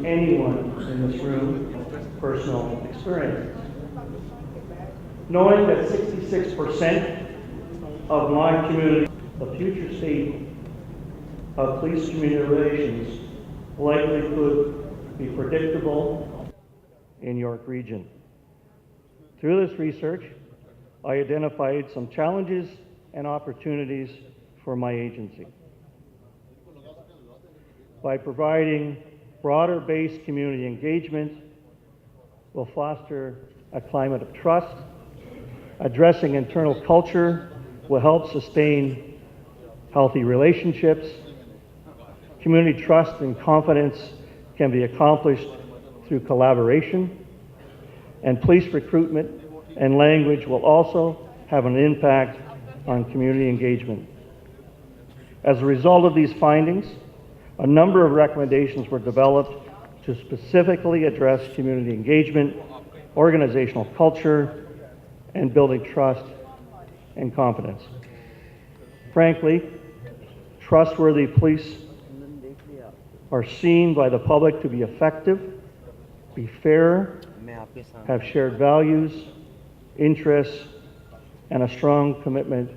Anyone in this room personal experience. Knowing that 66% of my community, the future state of police-community relations likely could be predictable in York Region. Through this research, I identified some challenges and opportunities for my agency. By providing broader-based community engagement will foster a climate of trust. Addressing internal culture will help sustain healthy relationships. Community trust and confidence can be accomplished through collaboration. And police recruitment and language will also have an impact on community engagement. As a result of these findings, a number of recommendations were developed to specifically address community engagement, organizational culture, and building trust and confidence. Frankly, trustworthy police are seen by the public to be effective, be fair, have shared values, interests, and a strong commitment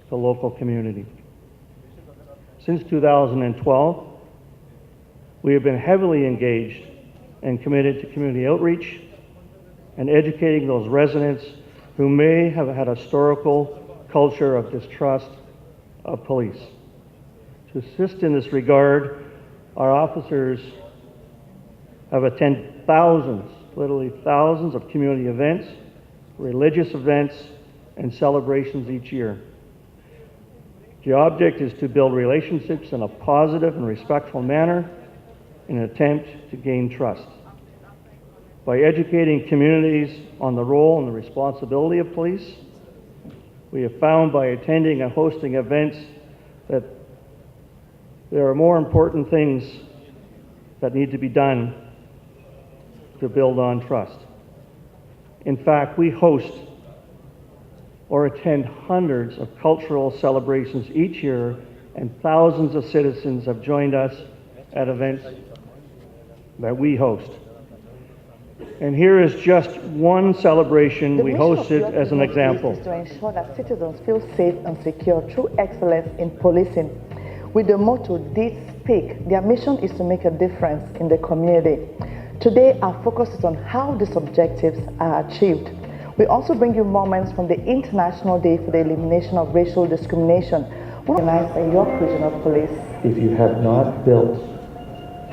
to local community. Since 2012, we have been heavily engaged and committed to community outreach and educating those residents who may have had a historical culture of distrust of police. To assist in this regard, our officers have attended thousands, literally thousands of community events, religious events, and celebrations each year. The object is to build relationships in a positive and respectful manner in an attempt to gain trust. By educating communities on the role and the responsibility of police, we have found by attending and hosting events that there are more important things that need to be done to build on trust. In fact, we host or attend hundreds of cultural celebrations each year, and thousands of citizens have joined us at events that we host. And here is just one celebration. We hosted as an example. Is to ensure that citizens feel safe and secure through excellence in policing. With the motto, Deeds Speak, their mission is to make a difference in the community. Today, our focus is on how these objectives are achieved. We also bring you moments from the International Day for the Elimination of Racial Discrimination, organized by York Regional Police. If you have not built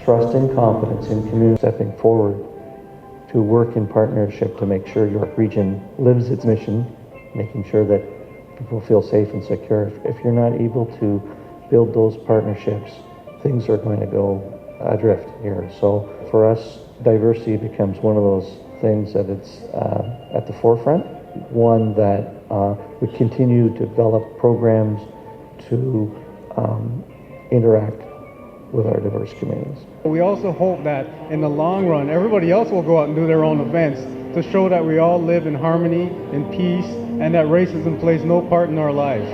trust and confidence in community, stepping forward to work in partnership to make sure York Region lives its mission, making sure that people feel safe and secure. If you're not able to build those partnerships, things are going to go adrift here. So for us, diversity becomes one of those things that it's at the forefront, one that we continue to develop programs to interact with our diverse communities. We also hope that in the long run, everybody else will go out and do their own events to show that we all live in harmony, in peace, and that racism plays no part in our lives.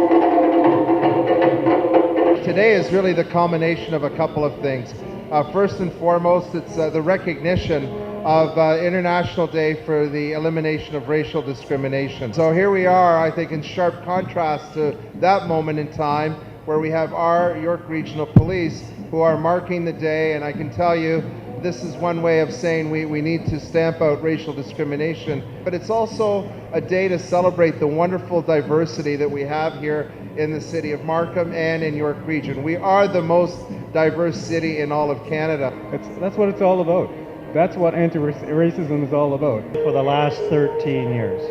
Today is really the culmination of a couple of things. First and foremost, it's the recognition of International Day for the Elimination of Racial Discrimination. So here we are, I think, in sharp contrast to that moment in time where we have our York Regional Police who are marking the day, and I can tell you this is one way of saying we need to stamp out racial discrimination, but it's also a day to celebrate the wonderful diversity that we have here in the city of Markham and in York Region. We are the most diverse city in all of Canada. That's what it's all about. That's what anti-racism is all about. For the last 13 years.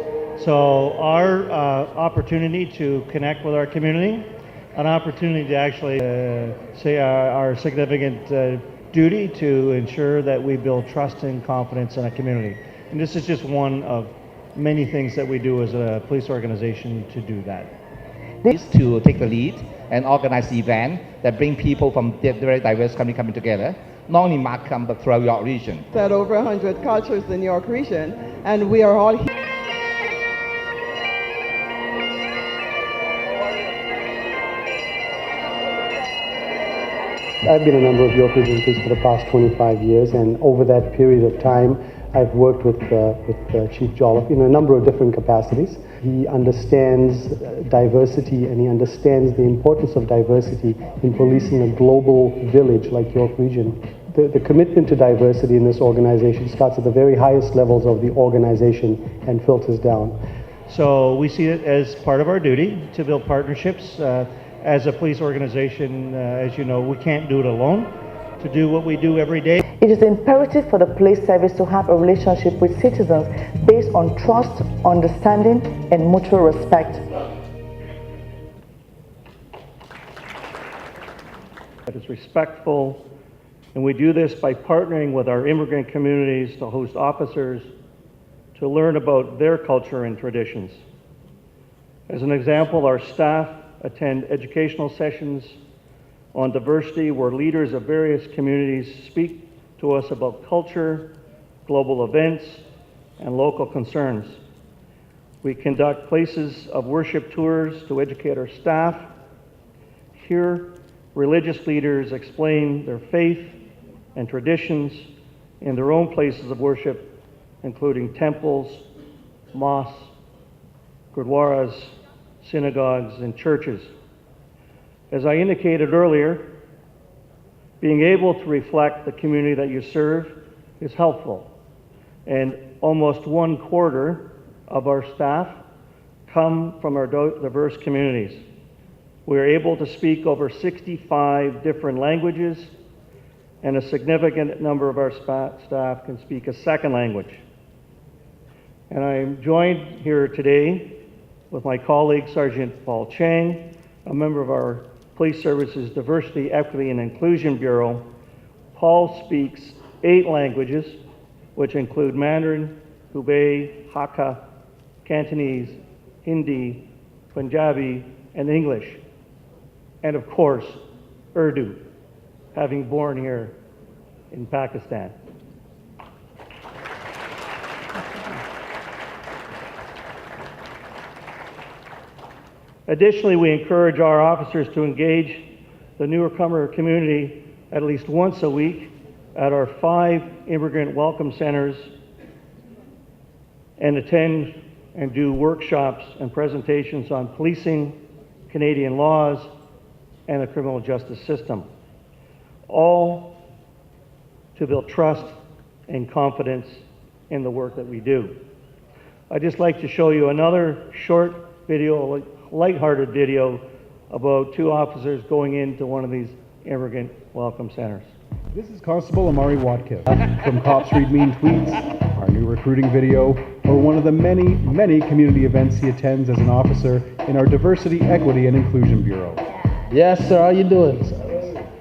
So our opportunity to connect with our community, an opportunity to actually say our significant duty to ensure that we build trust and confidence in a community. And this is just one of many things that we do as a police organization to do that. Is to take the lead and organize events that bring people from very diverse communities coming together, not only in Markham but throughout York region. At over 100 cultures in York region, and we are all here. I've been a member of York Region Police for the past 25 years, and over that period of time, I've worked with Chief Jolliffe in a number of different capacities. He understands diversity, and he understands the importance of diversity in policing a global village like York Region. The commitment to diversity in this organization starts at the very highest levels of the organization and filters down. So we see it as part of our duty to build partnerships. As a police organization, as you know, we can't do it alone. To do what we do every day. It is imperative for the police service to have a relationship with citizens based on trust, understanding, and mutual respect. That is respectful, and we do this by partnering with our immigrant communities to host officers to learn about their culture and traditions. As an example, our staff attend educational sessions on diversity where leaders of various communities speak to us about culture, global events, and local concerns. We conduct places of worship tours to educate our staff. Here, religious leaders explain their faith and traditions in their own places of worship, including temples, mosques, gurdwaras, synagogues, and churches. As I indicated earlier, being able to reflect the community that you serve is helpful. And almost 1/4 of our staff come from our diverse communities. We are able to speak over 65 different languages, and a significant number of our staff can speak a second language. And I am joined here today with my colleague, Sergeant Paul Chang, a member of our Police Services Diversity, Equity, and Inclusion Bureau. Paul speaks 8 languages, which include Mandarin, Hubei, Hakka, Cantonese, Hindi, Punjabi, and English. And of course, Urdu, having born here in Pakistan. Additionally, we encourage our officers to engage the newcomer community at least once a week at our 5 immigrant welcome centers and attend and do workshops and presentations on policing, Canadian laws, and the criminal justice system, all to build trust and confidence in the work that we do. I'd just like to show you another short video, lighthearted video about 2 officers going into one of these immigrant welcome centers. This is Constable Amari Watkins from Cops Read Mean Tweets, our new recruiting video, or one of the many, many community events he attends as an officer in our Diversity, Equity, and Inclusion Bureau. Yes, sir. How you doing, sir?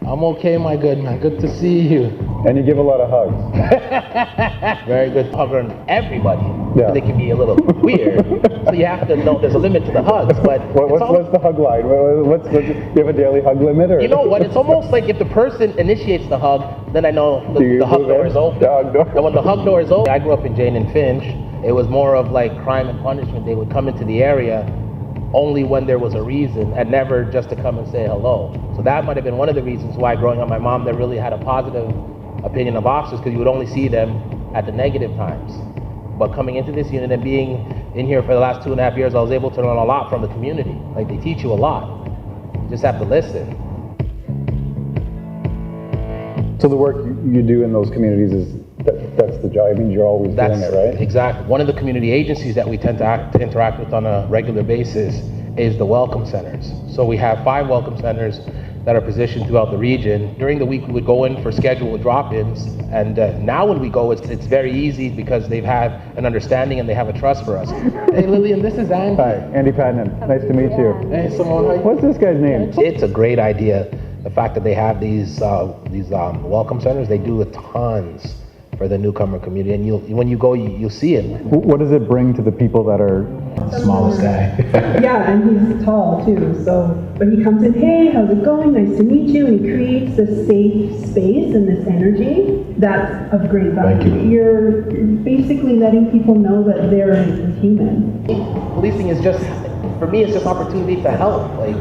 I'm okay, my good man. Good to see you. And you give a lot of hugs. Very good. Covering everybody. Yeah. They can be a little weird, so you have to know there's a limit to the hugs. But What's the hug line? Do you have a daily hug limit? Or? you know what? It's almost like if the person initiates the hug, then I know the hug door is open. The hug door. And when the hug door is open, I grew up in Jane and Finch. It was more of like crime and punishment. They would come into the area only when there was a reason, and never just to come and say hello. So that might have been one of the reasons why growing up, my mom never really had a positive opinion of officers, because you would only see them at the negative times. But coming into this unit and being in here for the last 2.5 years, I was able to learn a lot from the community. Like, they teach you a lot. You just have to listen. So the work you do in those communities that's the job. I mean, you're always doing it, right? Exactly. One of the community agencies that we tend to interact with on a regular basis is the welcome centers. So we have 5 welcome centers that are positioned throughout the region. During the week, we would go in for scheduled drop-ins, and now when we go, it's very easy because they've had an understanding and they have a trust for us. Hey, Lillian, this is Andy. Hi, Andy Patton. Nice to meet you. Hey, Simone. What's this guy's name? It's a great idea. The fact that they have these welcome centers, they do tons for the newcomer community. And when you go, you'll see it. What does it bring to the people that are Smallest guy. Yeah, and he's tall too. So, but he comes in, hey, how's it going? Nice to meet you. And he creates this safe space and this energy that's of great value. Thank you. You're basically letting people know that they're a human. Policing is just, for me, it's just opportunity to help. Like,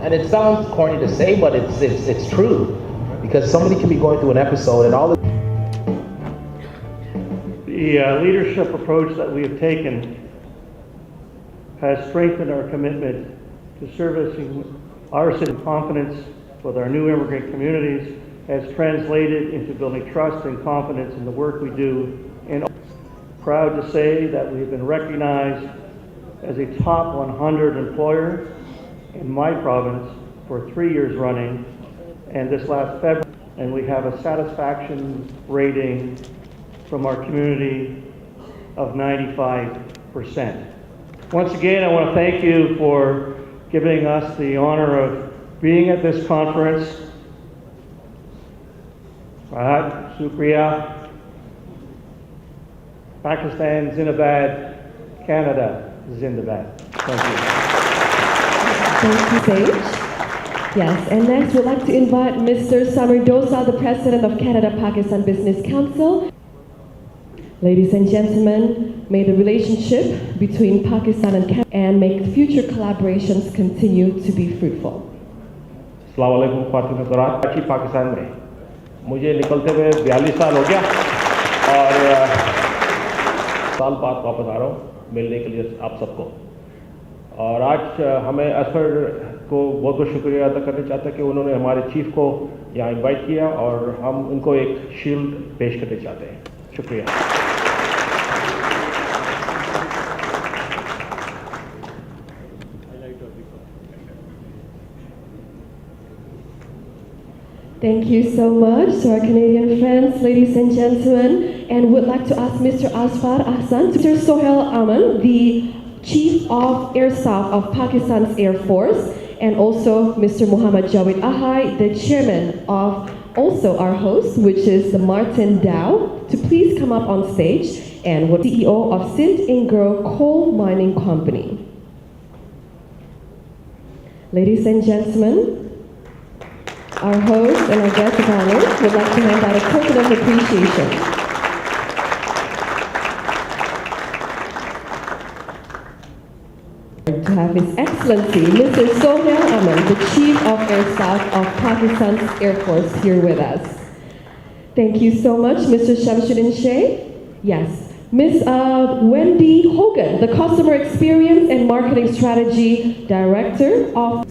and it sounds corny to say, but it's true, because somebody can be going through an episode and all. The leadership approach that we have taken has strengthened our commitment to servicing our citizen confidence with our new immigrant communities, has translated into building trust and confidence in the work we do, and proud to say that we've been recognized as a top 100 employer in my province for 3 years running, and this last February, and we have a satisfaction rating from our community of 95%. Once again, I want to thank you for giving us the honor of being at this conference. Rahat, Shukriya. Pakistan, Zindabad. Canada, Zindabad. Thank you. Thank you, Sage. Yes, and next we'd like to invite Mr. Samir Dosa, the President of Canada-Pakistan Business Council. Ladies and gentlemen, may the relationship between Pakistan and Canada and make future collaborations continue to be fruitful. अस्सलाम वालेकुम ख्वातीन हज़रात, अच्छी पाकिस्तान में मुझे निकलते हुए 42 साल हो गया और साल बाद वापस आ रहा हूँ मिलने के लिए आप सबको। और आज हमें असर को बहुत बहुत शुक्रिया अदा करना चाहता कि उन्होंने हमारे चीफ को यहाँ इनवाइट किया और हम उनको एक शील्ड पेश करना चाहते हैं। शुक्रिया। Thank you so much to our Canadian friends, ladies and gentlemen, and would like to ask Mr. Asfar Ahsan, Mr. Sohail Aman, the Chief of Air Staff of Pakistan's Air Force, and also Mr. Muhammad Jawed Ahai, the Chairman of also our host, which is the Martin Dow, to please come up on stage, and with CEO of Sint Ingro Coal Mining Company. Ladies and gentlemen, our host and our guest of honor would like to hand out a token of appreciation. To have His Excellency, Mr. Sohail Aman, the Chief of Air Staff of Pakistan's Air Force, here with us. Thank you so much, Mr. Shamsuddin Sheikh. Yes. Ms. Wendy Hogan, the Customer Experience and Marketing Strategy Director of...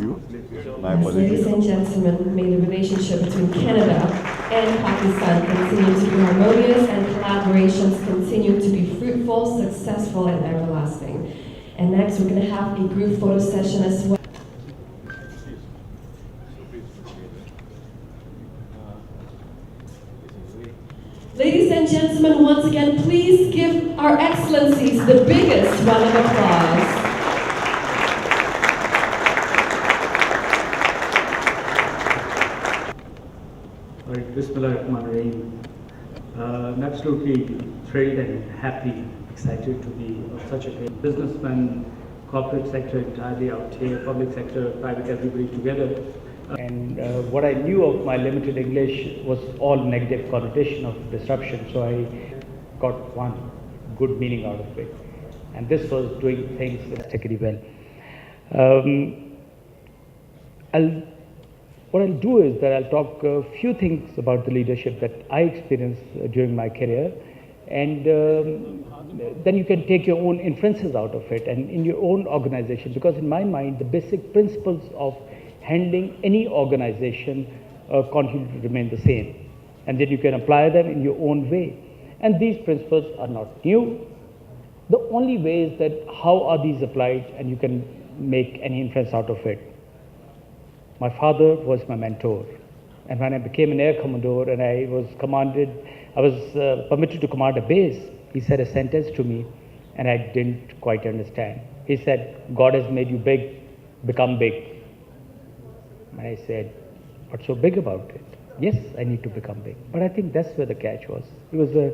Yes, ladies and gentlemen, may the relationship between Canada and Pakistan continue to be harmonious and collaborations continue to be fruitful, successful, and everlasting. And next, we're going to have a group photo session as well. Ladies and gentlemen, once again, please give our excellencies the biggest round of applause. Bismillahirrahmanirrahim. I'm absolutely thrilled and happy, excited to be of such a businessman, corporate sector entirely out here, public sector, private, everybody together. And what I knew of my limited English was all negative connotation of disruption, so I got one good meaning out of it. And this was doing things particularly well. What I'll do is that I'll talk a few things about the leadership that I experienced during my career, and then you can take your own inferences out of it and in your own organization, because in my mind the basic principles of handling any organization continue to remain the same, and then you can apply them in your own way. And these principles are not new. The only way is that how are these applied, and you can make any inference out of it. My father was my mentor, and when I became an air commodore and I was permitted to command a base, he said a sentence to me and I didn't quite understand. He said, "God has made you big, become big." And I said, "What's so big about it?" Yes, I need to become big. But I think that's where the catch was. He was a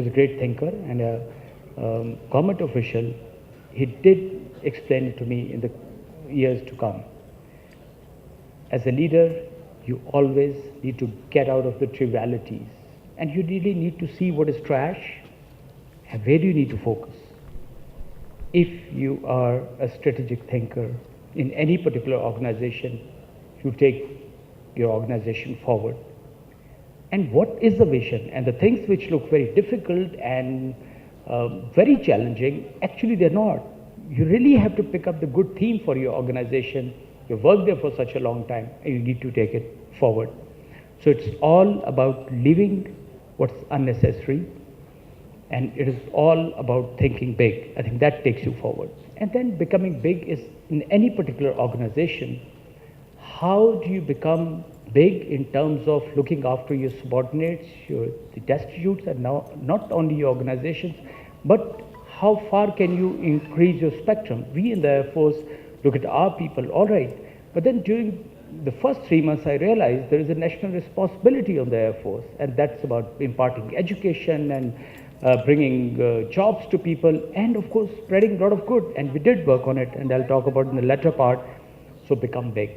great thinker and a government official. He did explain it to me in the years to come. As a leader, you always need to get out of the trivialities. And you really need to see what is trash and where do you need to focus. If you are a strategic thinker in any particular organization, you take your organization forward. And what is the vision? And the things which look very difficult and very challenging, actually they're not. You really have to pick up the good theme for your organization. You've worked there for such a long time and you need to take it forward. So it's all about leaving what's unnecessary, and it is all about thinking big. I think that takes you forward. And then becoming big is in any particular organization. How do you become big in terms of looking after your subordinates, the destitutes, and now not only your organizations, but how far can you increase your spectrum? We in the Air Force look at our people, all right, but then during the first 3 months I realized there is a national responsibility on the Air Force, and that's about imparting education and bringing jobs to people, and of course spreading a lot of good, and we did work on it, and I'll talk about in the latter part. So become big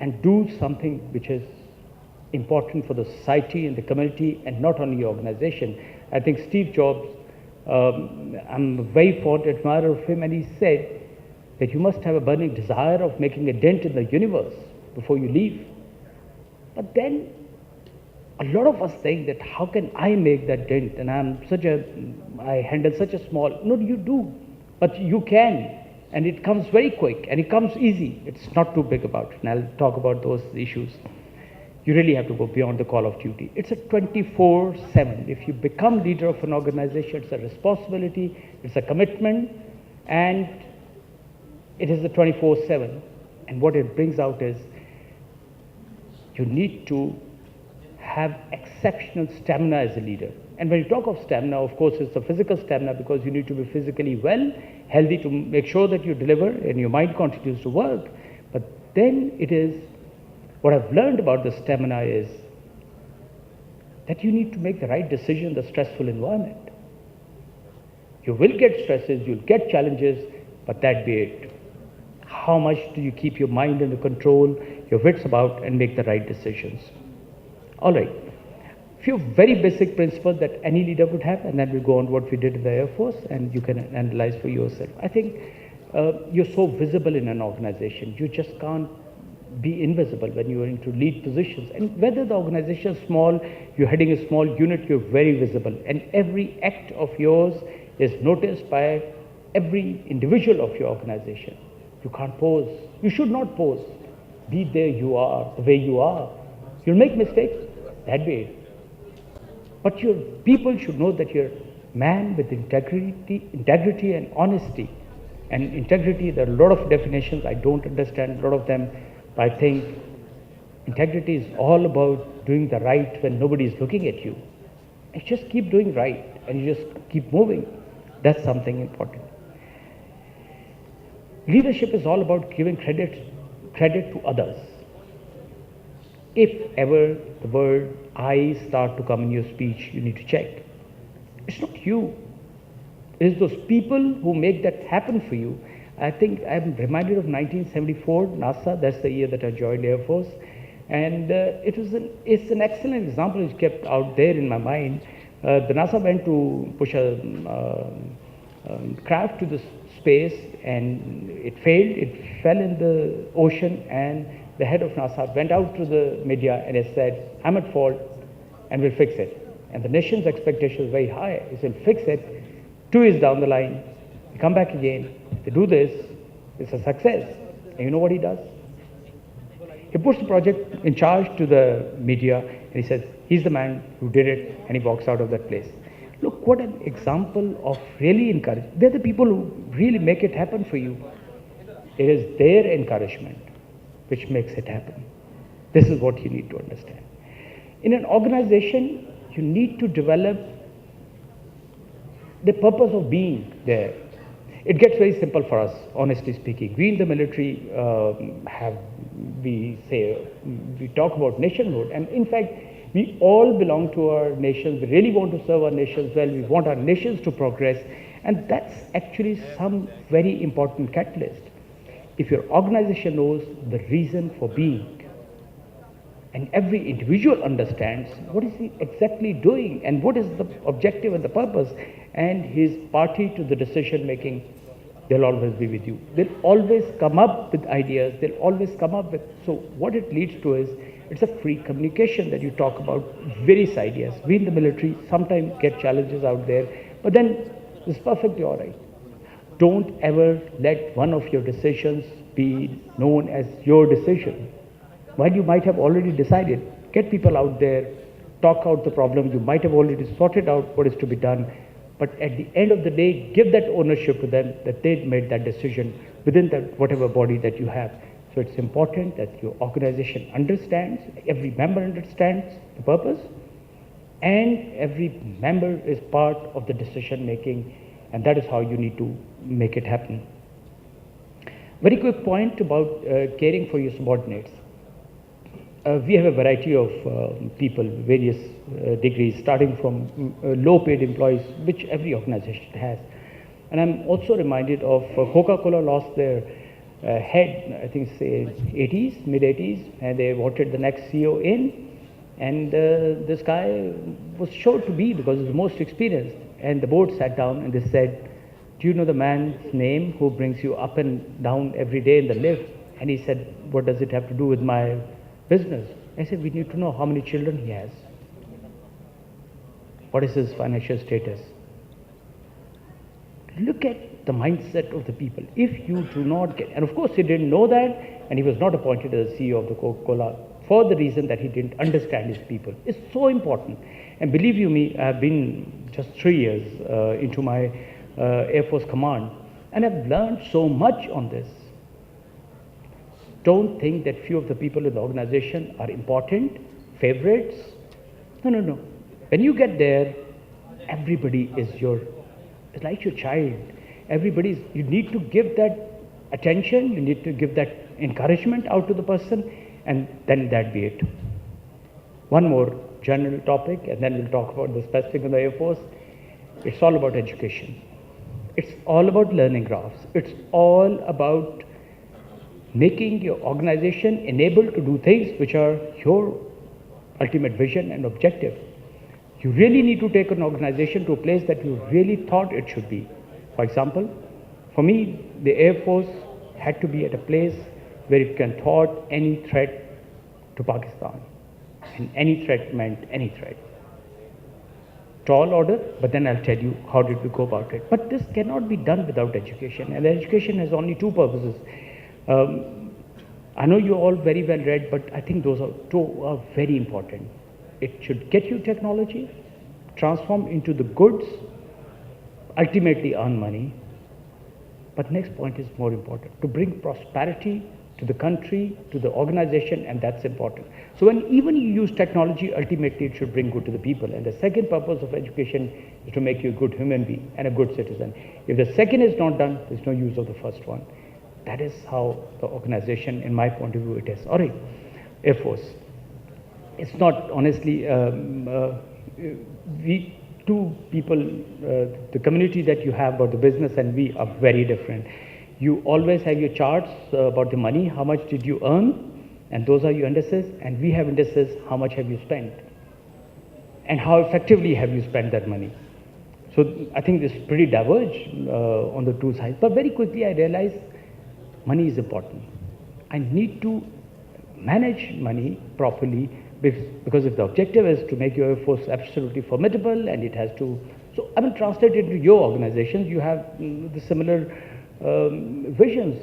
and do something which is important for the society and the community and not only your organization. I think Steve Jobs, I'm a very fond admirer of him, and he said that you must have a burning desire of making a dent in the universe before you leave. But then a lot of us think that how can I make that dent, and I handle such a small, no, you do, but you can. And it comes very quick and it comes easy. It's not too big about it. And I'll talk about those issues. You really have to go beyond the call of duty. It's a 24/7. If you become leader of an organization, it's a responsibility, it's a commitment, and it is a 24/7. And what it brings out is you need to have exceptional stamina as a leader. And when you talk of stamina, of course, it's the physical stamina, because you need to be physically well, healthy, to make sure that you deliver and your mind continues to work. But then it is, what I've learned about the stamina is that you need to make the right decision in the stressful environment. You will get stresses, you'll get challenges, but that be it. How much do you keep your mind under control, your wits about, and make the right decisions? All right. Few very basic principles that any leader would have, and then we'll go on what we did in the Air Force, and you can analyze for yourself. I think you're so visible in an organization. You just can't be invisible when you are into lead positions. And whether the organization is small, you're heading a small unit, you're very visible. And every act of yours is noticed by every individual of your organization. You can't pose. You should not pose. Be there you are, the way you are. You'll make mistakes, that be it. But your people should know that you're a man with integrity and honesty. And integrity, there are a lot of definitions. I don't understand a lot of them. But I think integrity is all about doing the right when nobody is looking at you. And just keep doing right, and you just keep moving. That's something important. Leadership is all about giving credit to others. If ever the word I start to come in your speech, you need to check. It's not you. It's those people who make that happen for you. I think I'm reminded of 1974, NASA, that's the year that I joined Air Force. And it's an excellent example which kept out there in my mind. The NASA went to push a craft to the space, and it failed. It fell in the ocean, and the head of NASA went out to the media and he said, I'm at fault and we'll fix it. And the nation's expectation was very high. He said, fix it. 2 years down the line, they come back again, they do this, it's a success. And you know what he does? He puts the project in charge to the media, and he says, he's the man who did it, and he walks out of that place. Look, what an example of really encouragement. They're the people who really make it happen for you. It is their encouragement which makes it happen. This is what you need to understand. In an organization, you need to develop the purpose of being there. It gets very simple for us, honestly speaking. We in the military we talk about nationhood, and in fact, we all belong to our nations. We really want to serve our nations well. We want our nations to progress, and that's actually some very important catalyst. If your organization knows the reason for being, and every individual understands what is he exactly doing and what is the objective and the purpose, and his party to the decision making, they'll always be with you. They'll always come up with ideas. They'll always come up with, so what it leads to is, it's a free communication that you talk about various ideas. We in the military sometimes get challenges out there, but then it's perfectly all right. Don't ever let one of your decisions be known as your decision. While you might have already decided, get people out there, talk out the problem. You might have already sorted out what is to be done, but at the end of the day, give that ownership to them that they made that decision within that whatever body that you have. So it's important that your organization understands, every member understands the purpose, and every member is part of the decision making, and that is how you need to make it happen. Very quick point about caring for your subordinates. We have a variety of people, various degrees, starting from low-paid employees, which every organization has. And I'm also reminded of Coca-Cola lost their head, I think, say, mid-80s, and they wanted the next CEO in. And this guy was sure to be, because he's the most experienced. And the board sat down and they said, do you know the man's name who brings you up and down every day in the lift? And he said, what does it have to do with my business? I said, we need to know how many children he has. What is his financial status? Look at the mindset of the people. If you do not get, and of course he didn't know that, and he was not appointed as CEO of the Coca-Cola for the reason that he didn't understand his people. It's so important. And believe you me, I've been just 3 years into my Air Force command, and I've learned so much on this. Don't think that few of the people in the organization are important, favorites. No, no, no. When you get there, everybody is it's like your child. You need to give that attention, you need to give that encouragement out to the person, and then that be it. One more general topic, and then we'll talk about the specific in the Air Force. It's all about education. It's all about learning graphs. It's all about making your organization enabled to do things which are your ultimate vision and objective. You really need to take an organization to a place that you really thought it should be. For example, for me, the Air Force had to be at a place where it can thwart any threat to Pakistan. And any threat meant any threat. Tall order, but then I'll tell you how did we go about it. But this cannot be done without education, and education has only two purposes. I know you're all very well read, but I think those two are very important. It should get you technology, transform into the goods, ultimately earn money. But next point is more important, to bring prosperity to the country, to the organization, and that's important. So when even you use technology, ultimately it should bring good to the people. And the second purpose of education is to make you a good human being and a good citizen. If the second is not done, there's no use of the first one. That is how the organization, in my point of view, it is. All right, Air Force. It's not, honestly, we two people, the community that you have about the business and we are very different. You always have your charts about the money, how much did you earn, and those are your indices, and we have indices, how much have you spent, and how effectively have you spent that money. So I think this pretty diverge on the two sides, but very quickly I realized money is important. I need to manage money properly, because if the objective is to make your Air Force absolutely formidable, and it has to, so I mean, translate it to your organizations, you have the similar visions.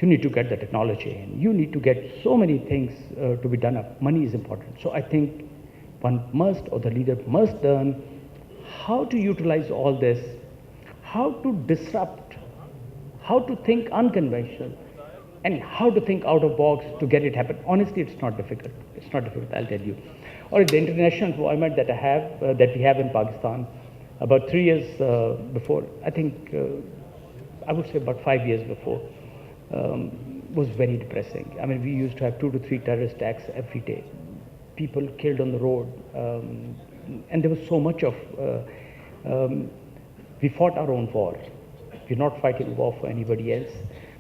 You need to get the technology in. You need to get so many things to be done up. Money is important. So I think one must, or the leader must learn how to utilize all this, how to disrupt, how to think unconventional, and how to think out of box to get it happen. Honestly, it's not difficult. It's not difficult, I'll tell you. Or the international employment that I have, that we have in Pakistan, about 3 years before, I think I would say about 5 years before, was very depressing. I mean, we used to have 2 to 3 terrorist attacks every day. People killed on the road, and there was so much of, we fought our own war. We're not fighting a war for anybody else.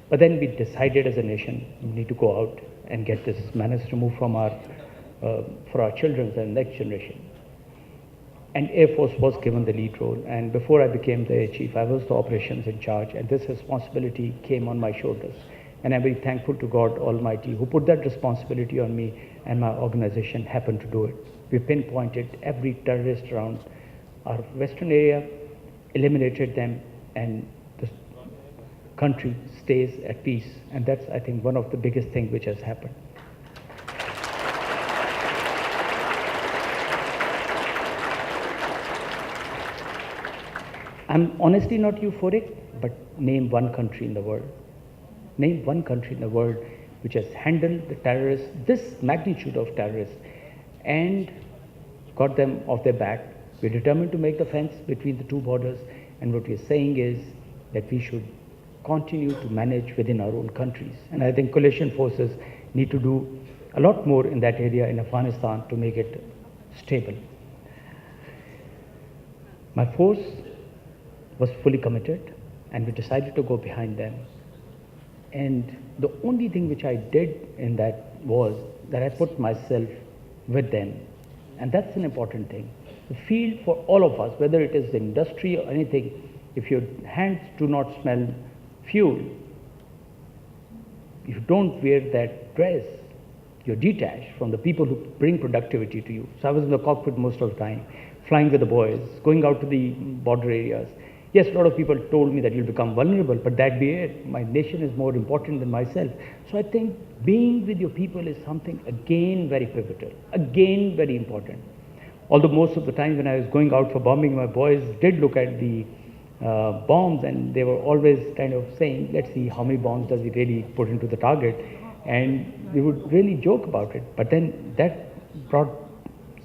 But then we decided as a nation, we need to go out and get this menace removed from for our children and next generation. And Air Force was given the lead role. And before I became the Air Chief, I was the operations in charge, and this responsibility came on my shoulders. And I'm very thankful to God Almighty who put that responsibility on me, and my organization happened to do it. We pinpointed every terrorist around our western area, eliminated them, and the country stays at peace. And that's, I think, one of the biggest things which has happened. I'm honestly not euphoric, but name one country in the world. Name one country in the world which has handled the terrorists, this magnitude of terrorists, and got them off their back. We're determined to make the fence between the two borders, and what we're saying is that we should continue to manage within our own countries. And I think coalition forces need to do a lot more in that area in Afghanistan to make it stable. My force was fully committed, and we decided to go behind them. And the only thing which I did in that was that I put myself with them. And that's an important thing. The field for all of us, whether it is the industry or anything, if your hands do not smell fuel, if you don't wear that dress, you're detached from the people who bring productivity to you. So I was in the cockpit most of the time, flying with the boys, going out to the border areas. Yes, a lot of people told me that you'll become vulnerable, but that be it. My nation is more important than myself. So I think being with your people is something, again, very pivotal, again, very important. Although most of the time when I was going out for bombing, my boys did look at the bombs, and they were always kind of saying, let's see how many bombs does he really put into the target. And we would really joke about it. But then that brought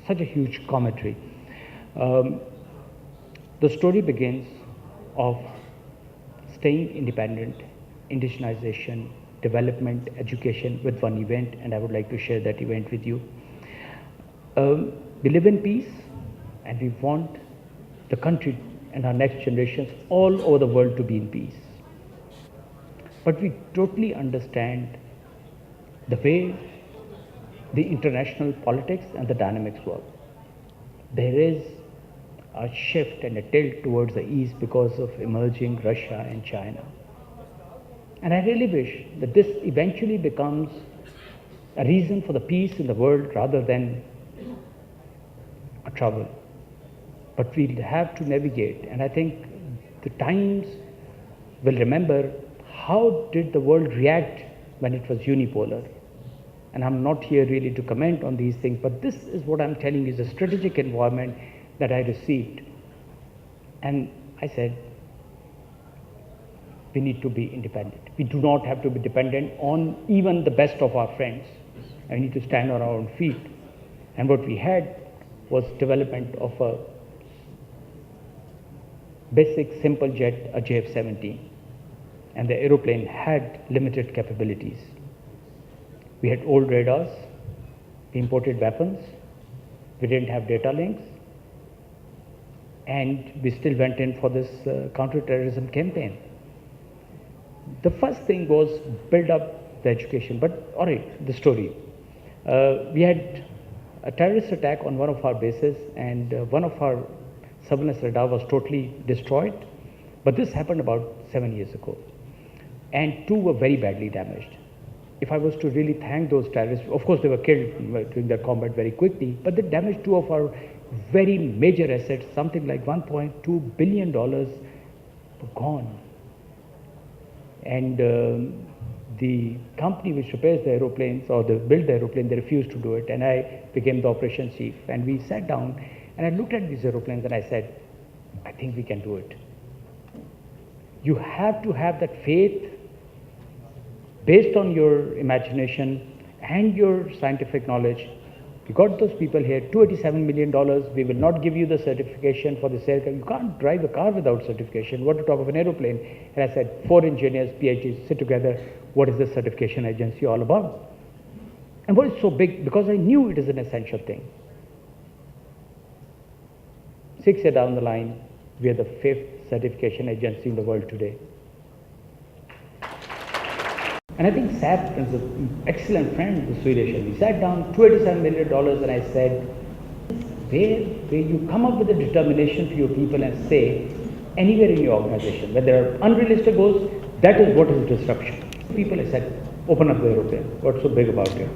such a huge commentary. The story begins of staying independent, indigenization, development, education with one event, and I would like to share that event with you. We live in peace, and we want the country and our next generations all over the world to be in peace. But we totally understand the way the international politics and the dynamics work. There is a shift and a tilt towards the east because of emerging Russia and China. And I really wish that this eventually becomes a reason for the peace in the world rather than a trouble. But we'll have to navigate, and I think the times will remember how did the world react when it was unipolar. And I'm not here really to comment on these things, but this is what I'm telling you is a strategic environment that I received. And I said, we need to be independent. We do not have to be dependent on even the best of our friends. I need to stand on our own feet. And what we had was development of a basic simple jet, a JF-17. And the aeroplane had limited capabilities. We had old radars, we imported weapons, we didn't have data links, and we still went in for this counter-terrorism campaign. The first thing was build up the education, but all right, the story. We had a terrorist attack on one of our bases, and one of our surveillance radar was totally destroyed, but this happened about 7 years ago, and 2 were very badly damaged. If I was to really thank those terrorists, of course they were killed during their combat very quickly, but they damaged 2 of our very major assets, something like $1.2 billion were gone. And the company which repairs the aeroplanes or build the aeroplane, they refused to do it, and I became the operations chief. And we sat down and I looked at these aeroplanes and I said, I think we can do it. You have to have that faith based on your imagination and your scientific knowledge You got those people here, $287 million, we will not give you the certification for this aircraft. You can't drive a car without certification. What to talk of an aeroplane? And I said, 4 engineers, PhDs, sit together. What is the certification agency all about? And what is so big? Because I knew it is an essential thing. 6 years down the line, we are the 5th certification agency in the world today. And I think SAP is an excellent friend, the Swedish, and we sat down, $287 million, and I said, where you come up with a determination for your people and say, anywhere in your organization, where there are unrealistic goals, that is what is disruption. People, I said, open up the aeroplane. What's so big about it?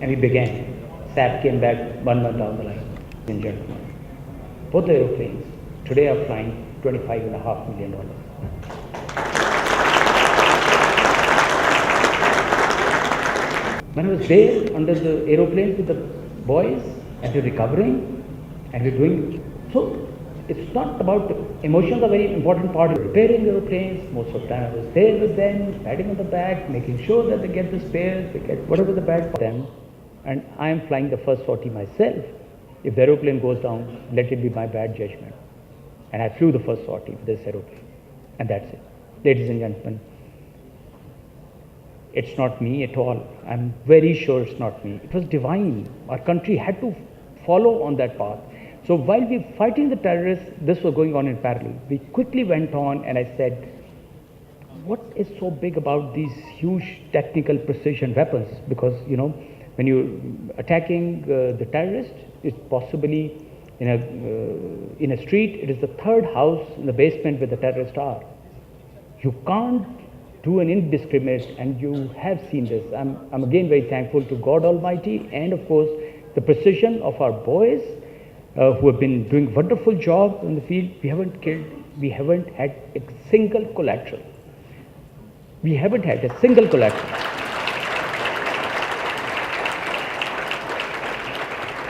And we began. SAP came back 1 month down the line. In gentlemen, both the aeroplanes today are flying $25.5 million. When I was there under the aeroplanes with the boys and we're recovering and we're doing, so it's not about, emotions are a very important part of repairing aeroplanes. Most of the time I was there with them, patting on the back, making sure that they get the spares, they get whatever the bad for them. And I am flying the first sortie myself. If the aeroplane goes down, let it be my bad judgment. And I flew the first sortie with this aeroplane. And that's it. Ladies and gentlemen, it's not me at all. I'm very sure it's not me. It was divine. Our country had to follow on that path. So while we were fighting the terrorists, this was going on in parallel. We quickly went on and I said, what is so big about these huge technical precision weapons? Because, you know, when you're attacking the terrorist, it's possibly in a street, it is the 3rd house in the basement where the terrorists are. You can't do an indiscriminate, and you have seen this. I'm again very thankful to God Almighty and of course the precision of our boys who have been doing wonderful job in the field. We haven't killed, we haven't had a single collateral. We haven't had a single collateral.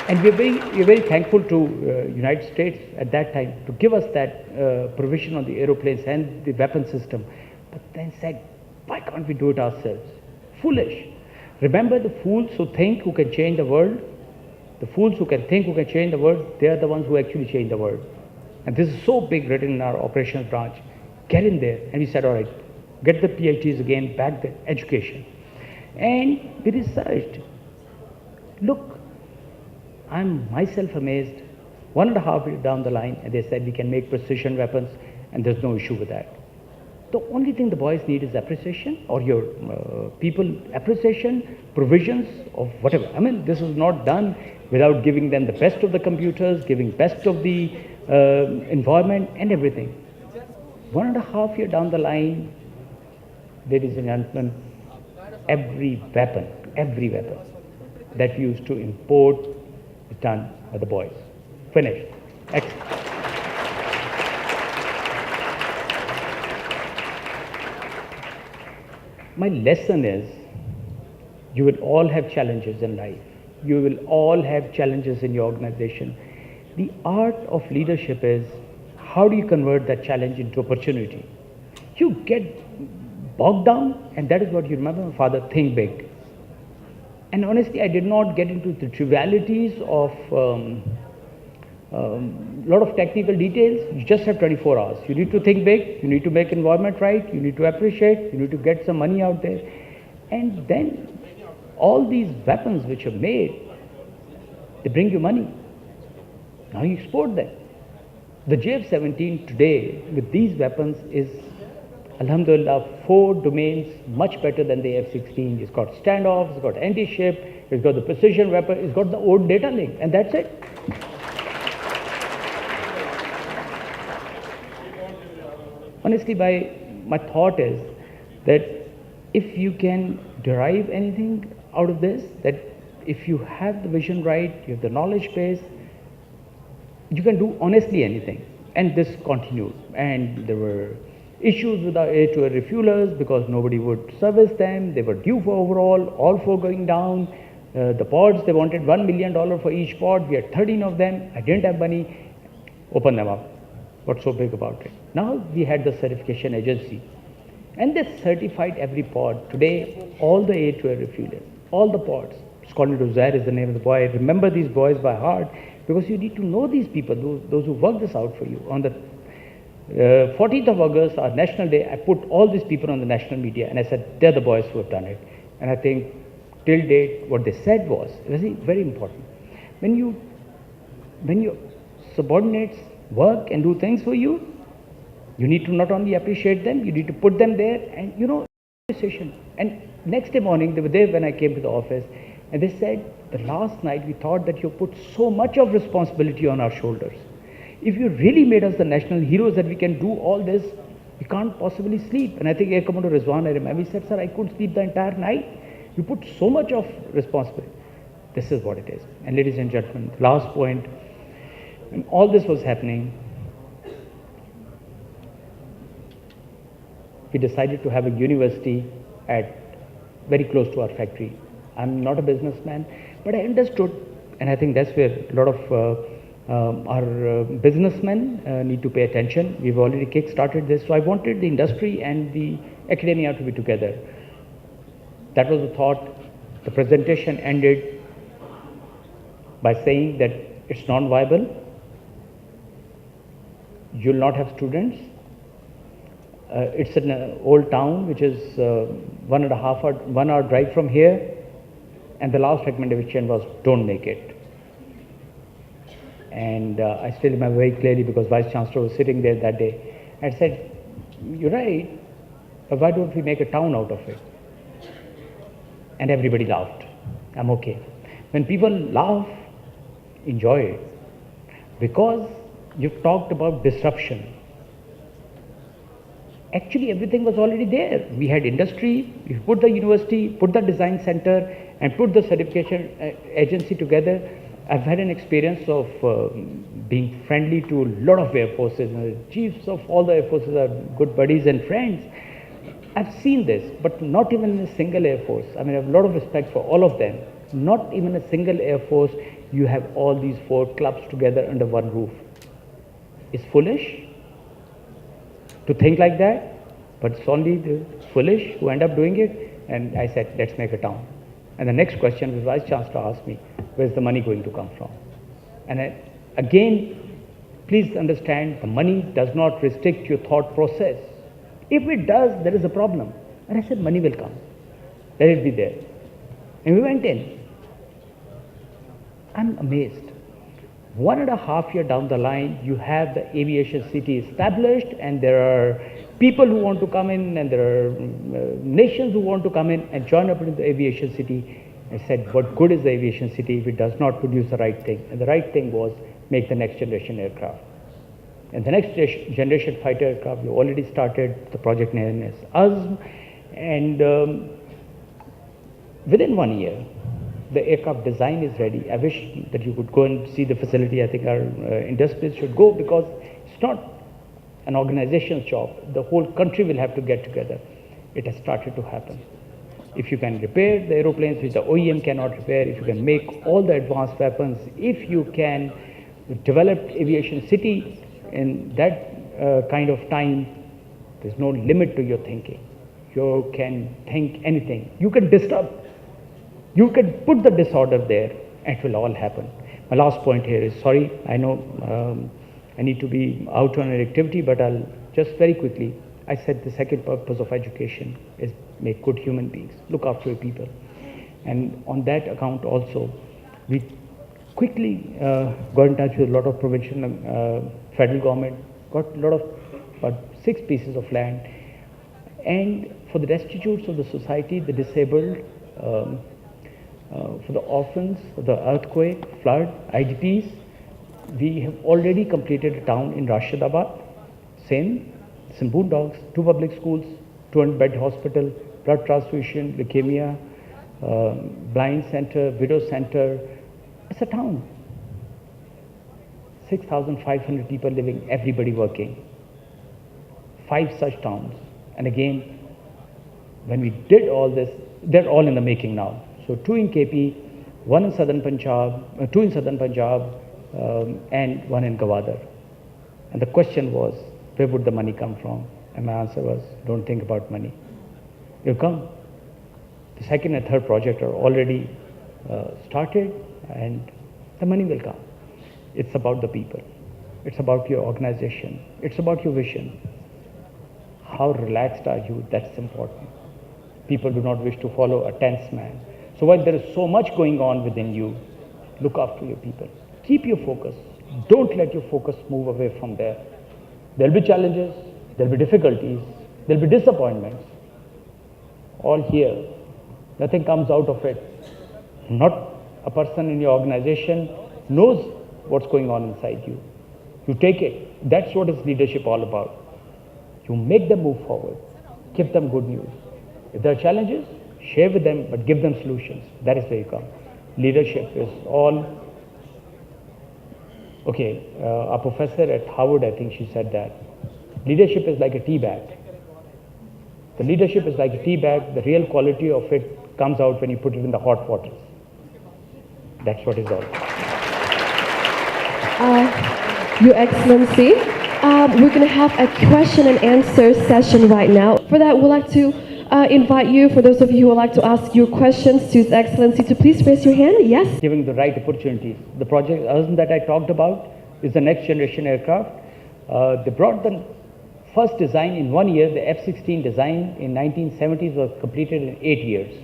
And we're very thankful to United States at that time to give us that provision on the aeroplanes and the weapon system. But then said, why can't we do it ourselves? Foolish. Remember the fools who think who can change the world? The fools who can think who can change the world, they are the ones who actually change the world. And this is so big written in our operations branch. Get in there. And we said, all right, get the PhDs again, back the education. And we researched. Look, I'm myself amazed. 1.5 years down the line, and they said we can make precision weapons, and there's no issue with that. The only thing the boys need is appreciation, or your people appreciation, provisions of whatever. I mean, this is not done without giving them the best of the computers, giving best of the environment and everything. 1.5 years down the line, ladies and gentlemen, every weapon that we used to import is done by the boys. Finished. Excellent. My lesson is, you will all have challenges in life. You will all have challenges in your organization. The art of leadership is, how do you convert that challenge into opportunity? You get bogged down, and that is what you remember my father, think big. And honestly, I did not get into the trivialities of lot of technical details. You just have 24 hours. You need to think big, you need to make environment right, you need to appreciate, you need to get some money out there. And then all these weapons which are made, they bring you money. Now you export them. The JF-17 today with these weapons is, alhamdulillah, 4 domains much better than the F-16. It's got standoff, it's got anti-ship, it's got the precision weapon, it's got the old data link, and that's it. Honestly, my thought is that if you can derive anything out of this, that if you have the vision right, you have the knowledge base, you can do honestly anything. And this continued. And there were issues with our air-to-air refuelers because nobody would service them. They were due for overhaul, all 4 going down. The pods, they wanted $1 million for each pod. We had 13 of them. I didn't have money. Open them up. What's so big about it? Now we had the certification agency, and they certified every pod. Today, all the air-to-air refuelers, all the pods, Scotland to Zaire is the name of the boy. Remember these boys by heart because you need to know these people, those who work this out for you. On the 14th of August, our National Day, I put all these people on the national media and I said, they're the boys who have done it. And I think till date, what they said was very, very important. When your subordinates work and do things for you, you need to not only appreciate them, you need to put them there and, appreciation. And next day morning, they were there when I came to the office and they said, the last night we thought that you put so much of responsibility on our shoulders. If you really made us the national heroes that we can do all this, we can't possibly sleep. And I think Air Commodore Rizwan, I remember, he said, sir, I couldn't sleep the entire night. You put so much of responsibility. This is what it is. And ladies and gentlemen, the last point, when all this was happening, we decided to have a university very close to our factory. I'm not a businessman, but I understood, and I think that's where a lot of our businessmen need to pay attention. We've already kick-started this, so I wanted the industry and the academia to be together. That was the thought. The presentation ended by saying that it's non-viable. You'll not have students. It's an old town, which is 1 hour drive from here. And the last recommendation was, don't make it. And I still remember very clearly because Vice Chancellor was sitting there that day. I said, you're right, but why don't we make a town out of it? And everybody laughed. I'm okay. When people laugh, enjoy it. Because you've talked about disruption. Actually, everything was already there. We had industry, we put the university, put the design center, and put the certification agency together. I've had an experience of being friendly to a lot of air forces. The chiefs of all the air forces are good buddies and friends. I've seen this, but not even in a single air force. I mean, I have a lot of respect for all of them. Not even a single air force, you have all these 4 clubs together under one roof. It's foolish to think like that, but it's only the foolish who end up doing it. And I said, let's make a town. And the next question, the Vice Chancellor asked me, where's the money going to come from? And again, please understand, the money does not restrict your thought process. If it does, there is a problem. And I said, money will come. Let it be there. And we went in. I'm amazed. 1.5 years down the line, you have the aviation city established, and there are people who want to come in, and there are nations who want to come in and join up in the aviation city. I said, what good is the aviation city if it does not produce the right thing? And the right thing was make the next generation aircraft. And the next generation fighter aircraft, we already started the project known as Zumm, and within 1 year, the aircraft design is ready. I wish that you could go and see the facility. I think our industries should go because it's not an organization's job. The whole country will have to get together. It has started to happen. If you can repair the aeroplanes which the OEM cannot repair, if you can make all the advanced weapons, if you can develop aviation city in that kind of time, there's no limit to your thinking. You can think anything. You can disrupt. You can put the disorder there and it will all happen. My last point here is, sorry, I know I need to be out on an activity, but I'll just very quickly, I said the second purpose of education is make good human beings, look after your people. And on that account also, we quickly got in touch with a lot of provincial and federal government, got a lot of, about 6 pieces of land. And for the destitutes of the society, the disabled, for the orphans, for the earthquake, flood, IDPs, we have already completed a town in Rashidabad, same boondocks, 2 public schools, 200-bed hospital, blood transfusion, leukemia, blind center, widow center. It's a town. 6,500 people living, everybody working. 5 such towns. And again, when we did all this, they're all in the making now. So 2 in KP, 1 in southern Punjab, 2 in southern Punjab, and 1 in Gwadar. And the question was, where would the money come from? And my answer was, don't think about money. It'll come. The second and third project are already started, and the money will come. It's about the people. It's about your organization. It's about your vision. How relaxed are you? That's important. People do not wish to follow a tense man. So while there is so much going on within you, look after your people. Keep your focus. Don't let your focus move away from there. There'll be challenges, there'll be difficulties, there'll be disappointments. All here. Nothing comes out of it. Not a person in your organization knows what's going on inside you. You take it. That's what is leadership all about. You make them move forward. Give them good news. If there are challenges, share with them, but give them solutions. That is where you come. Leadership is all. Okay, a professor at Harvard, I think she said that. Leadership is like a tea bag. The leadership is like a tea bag. The real quality of it comes out when you put it in the hot waters. That's what it's all. Your Excellency, we're going to have a question and answer session right now. For that, we'd like to invite you, for those of you who would like to ask your questions to His Excellency, to please raise your hand. Yes? Giving the right opportunities. The project Zumm that I talked about is the next generation aircraft. They brought the first design in 1 year. The F-16 design in 1970s was completed in 8 years.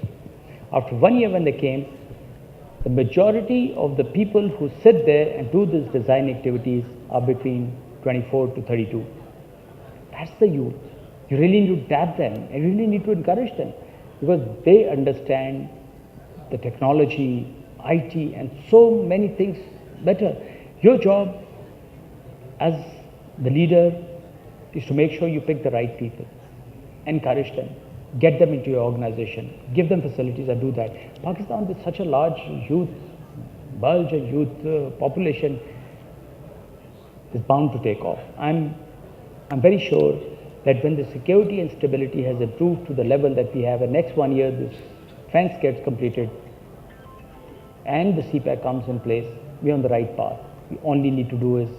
After 1 year when they came, the majority of the people who sit there and do these design activities are between 24 to 32. That's the youth. You really need to tap them and you really need to encourage them because they understand the technology, IT, and so many things better. Your job as the leader is to make sure you pick the right people, encourage them, get them into your organization, give them facilities and do that. Pakistan with such a large youth bulge and youth population is bound to take off. I'm very sure that when the security and stability has improved to the level that we have, and next 1 year this fence gets completed and the CPAC comes in place, we're on the right path. We only need to do is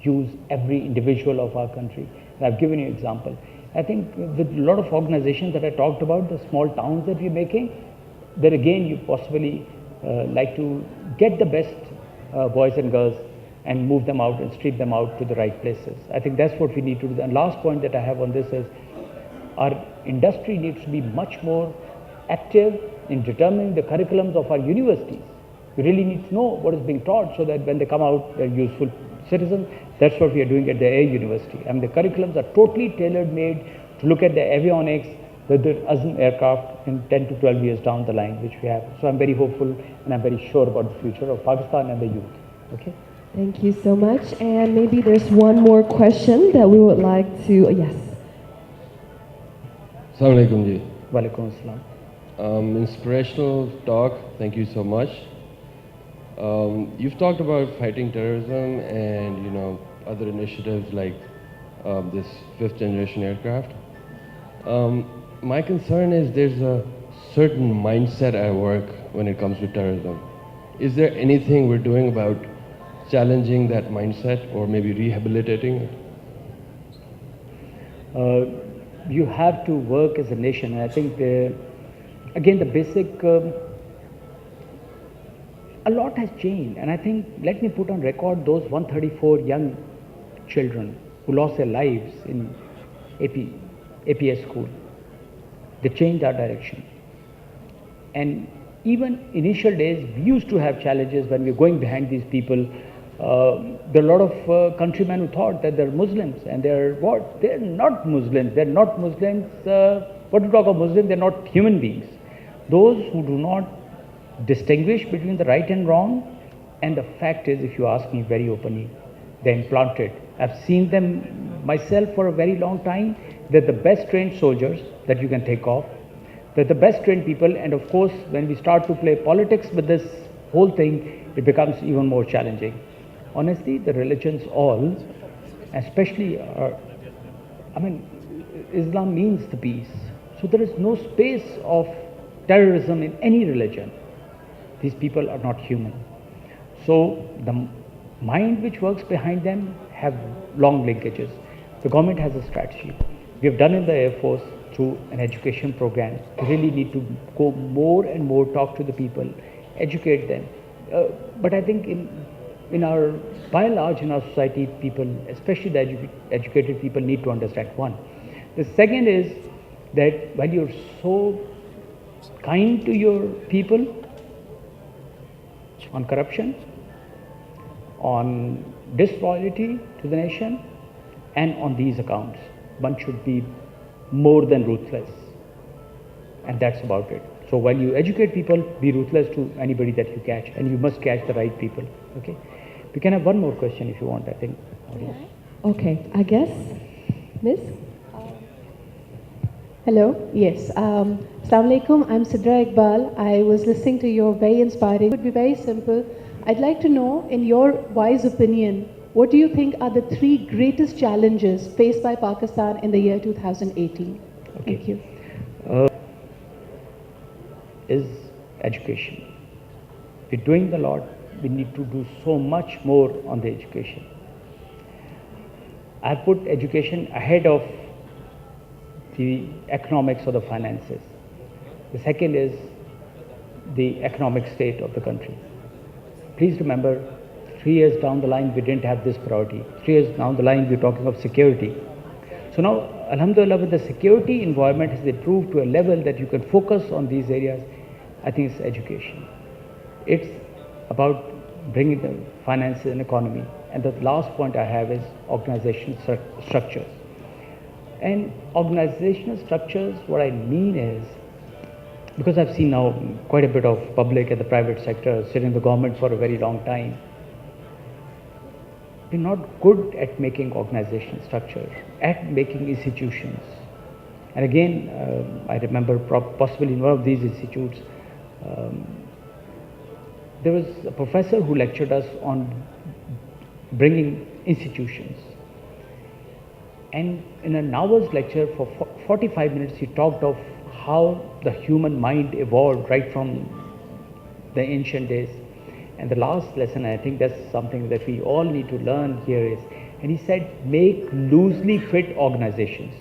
use every individual of our country. And I've given you an example. I think with a lot of organizations that I talked about, the small towns that we're making, there again you possibly like to get the best boys and girls and move them out and street them out to the right places. I think that's what we need to do. And last point that I have on this is our industry needs to be much more active in determining the curriculums of our universities. We really need to know what is being taught so that when they come out, they're useful citizens. That's what we are doing at the Air University. I mean, the curriculums are totally tailor-made to look at the avionics, the Zumm aircraft in 10 to 12 years down the line, which we have. So I'm very hopeful and I'm very sure about the future of Pakistan and the youth. Okay. Thank you so much. And maybe there's one more question that we would like to, yes. Assalamu alaikum ji. Walaikum assalam. Inspirational talk, thank you so much. You've talked about fighting terrorism and other initiatives like this 5th generation aircraft. My concern is there's a certain mindset at work when it comes to terrorism. Is there anything we're doing about challenging that mindset or maybe rehabilitating it? You have to work as a nation, and I think again the basic a lot has changed, and I think let me put on record those 134 young children who lost their lives in APS school. They changed our direction. And even initial days, we used to have challenges when we were going behind these people. There are a lot of countrymen who thought that they're Muslims, and they're what? They're not Muslims. They're not Muslims. What to talk of Muslims? They're not human beings. Those who do not distinguish between the right and wrong, and the fact is, if you ask me very openly, they're implanted. I've seen them myself for a very long time. They're the best trained soldiers that you can think of. They're the best trained people, and of course, when we start to play politics with this whole thing, it becomes even more challenging. Honestly, the religions all, especially, Islam means the peace. So there is no space of terrorism in any religion. These people are not human. So the mind which works behind them have long linkages. The government has a strategy. We have done in the Air Force through an education program. We really need to go more and more talk to the people educate them. But I think in our, by and large in our society, people, especially the educated people, need to understand one. The second is that while you're so kind to your people on corruption, on disloyalty to the nation, and on these accounts, one should be more than ruthless. And that's about it. So while you educate people, be ruthless to anybody that you catch, and you must catch the right people. Okay? We can have one more question if you want, I think. Okay, I guess. Miss? Hello, yes. Assalamu alaikum, I'm Sidra Iqbal. I was listening to your very inspiring. It would be very simple. I'd like to know, in your wise opinion, what do you think are the 3 greatest challenges faced by Pakistan in the year 2018? Okay. Thank you. Is education. We're doing a lot. We need to do so much more on the education. I put education ahead of the economics or the finances. The second is the economic state of the country. Please remember, 3 years down the line, we didn't have this priority. 3 years down the line, we're talking of security. So now, alhamdulillah, with the security environment has improved to a level that you can focus on these areas, I think it's education. It's about bringing the finances and economy. And the last point I have is organizational structures. And organizational structures, what I mean is, because I've seen now quite a bit of public and the private sector sitting in the government for a very long time, we're not good at making organizational structures, at making institutions. And again, I remember possibly in one of these institutes, there was a professor who lectured us on bringing institutions. And in an hour's lecture, for 45 minutes, he talked of how the human mind evolved right from the ancient days. And the last lesson, I think that's something that we all need to learn here is, and he said, make loosely fit organizations.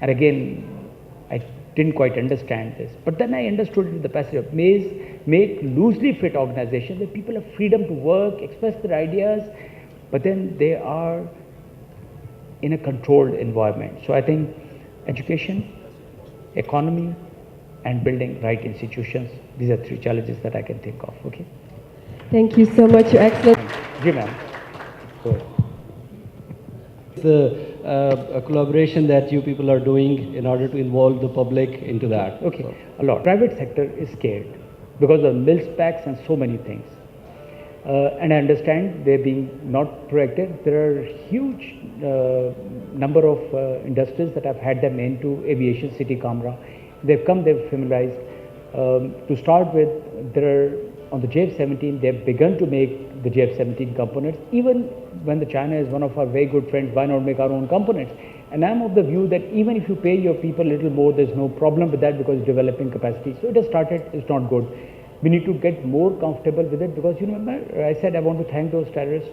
And again, I didn't quite understand this, but then I understood it in the passage of make loosely fit organizations where people have freedom to work, express their ideas, but then they are in a controlled environment. So I think education, economy, and building right institutions, these are 3 challenges that I can think of. Okay. Thank you so much, Your Excellency. Ji, ma'am. Go ahead. It's a collaboration that you people are doing in order to involve the public into that. Okay, a lot. Private sector is scared because of mil specs and so many things. And I understand they're being not proactive. There are huge number of industries that have had them into aviation city camera. They've come, they've familiarized. To start with, there are on the JF-17, they've begun to make the JF-17 components. Even when the China is one of our very good friends, why not make our own components? And I'm of the view that even if you pay your people a little more, there's no problem with that because it's developing capacity. So it has started, it's not good. We need to get more comfortable with it because you remember, I said I want to thank those terrorists.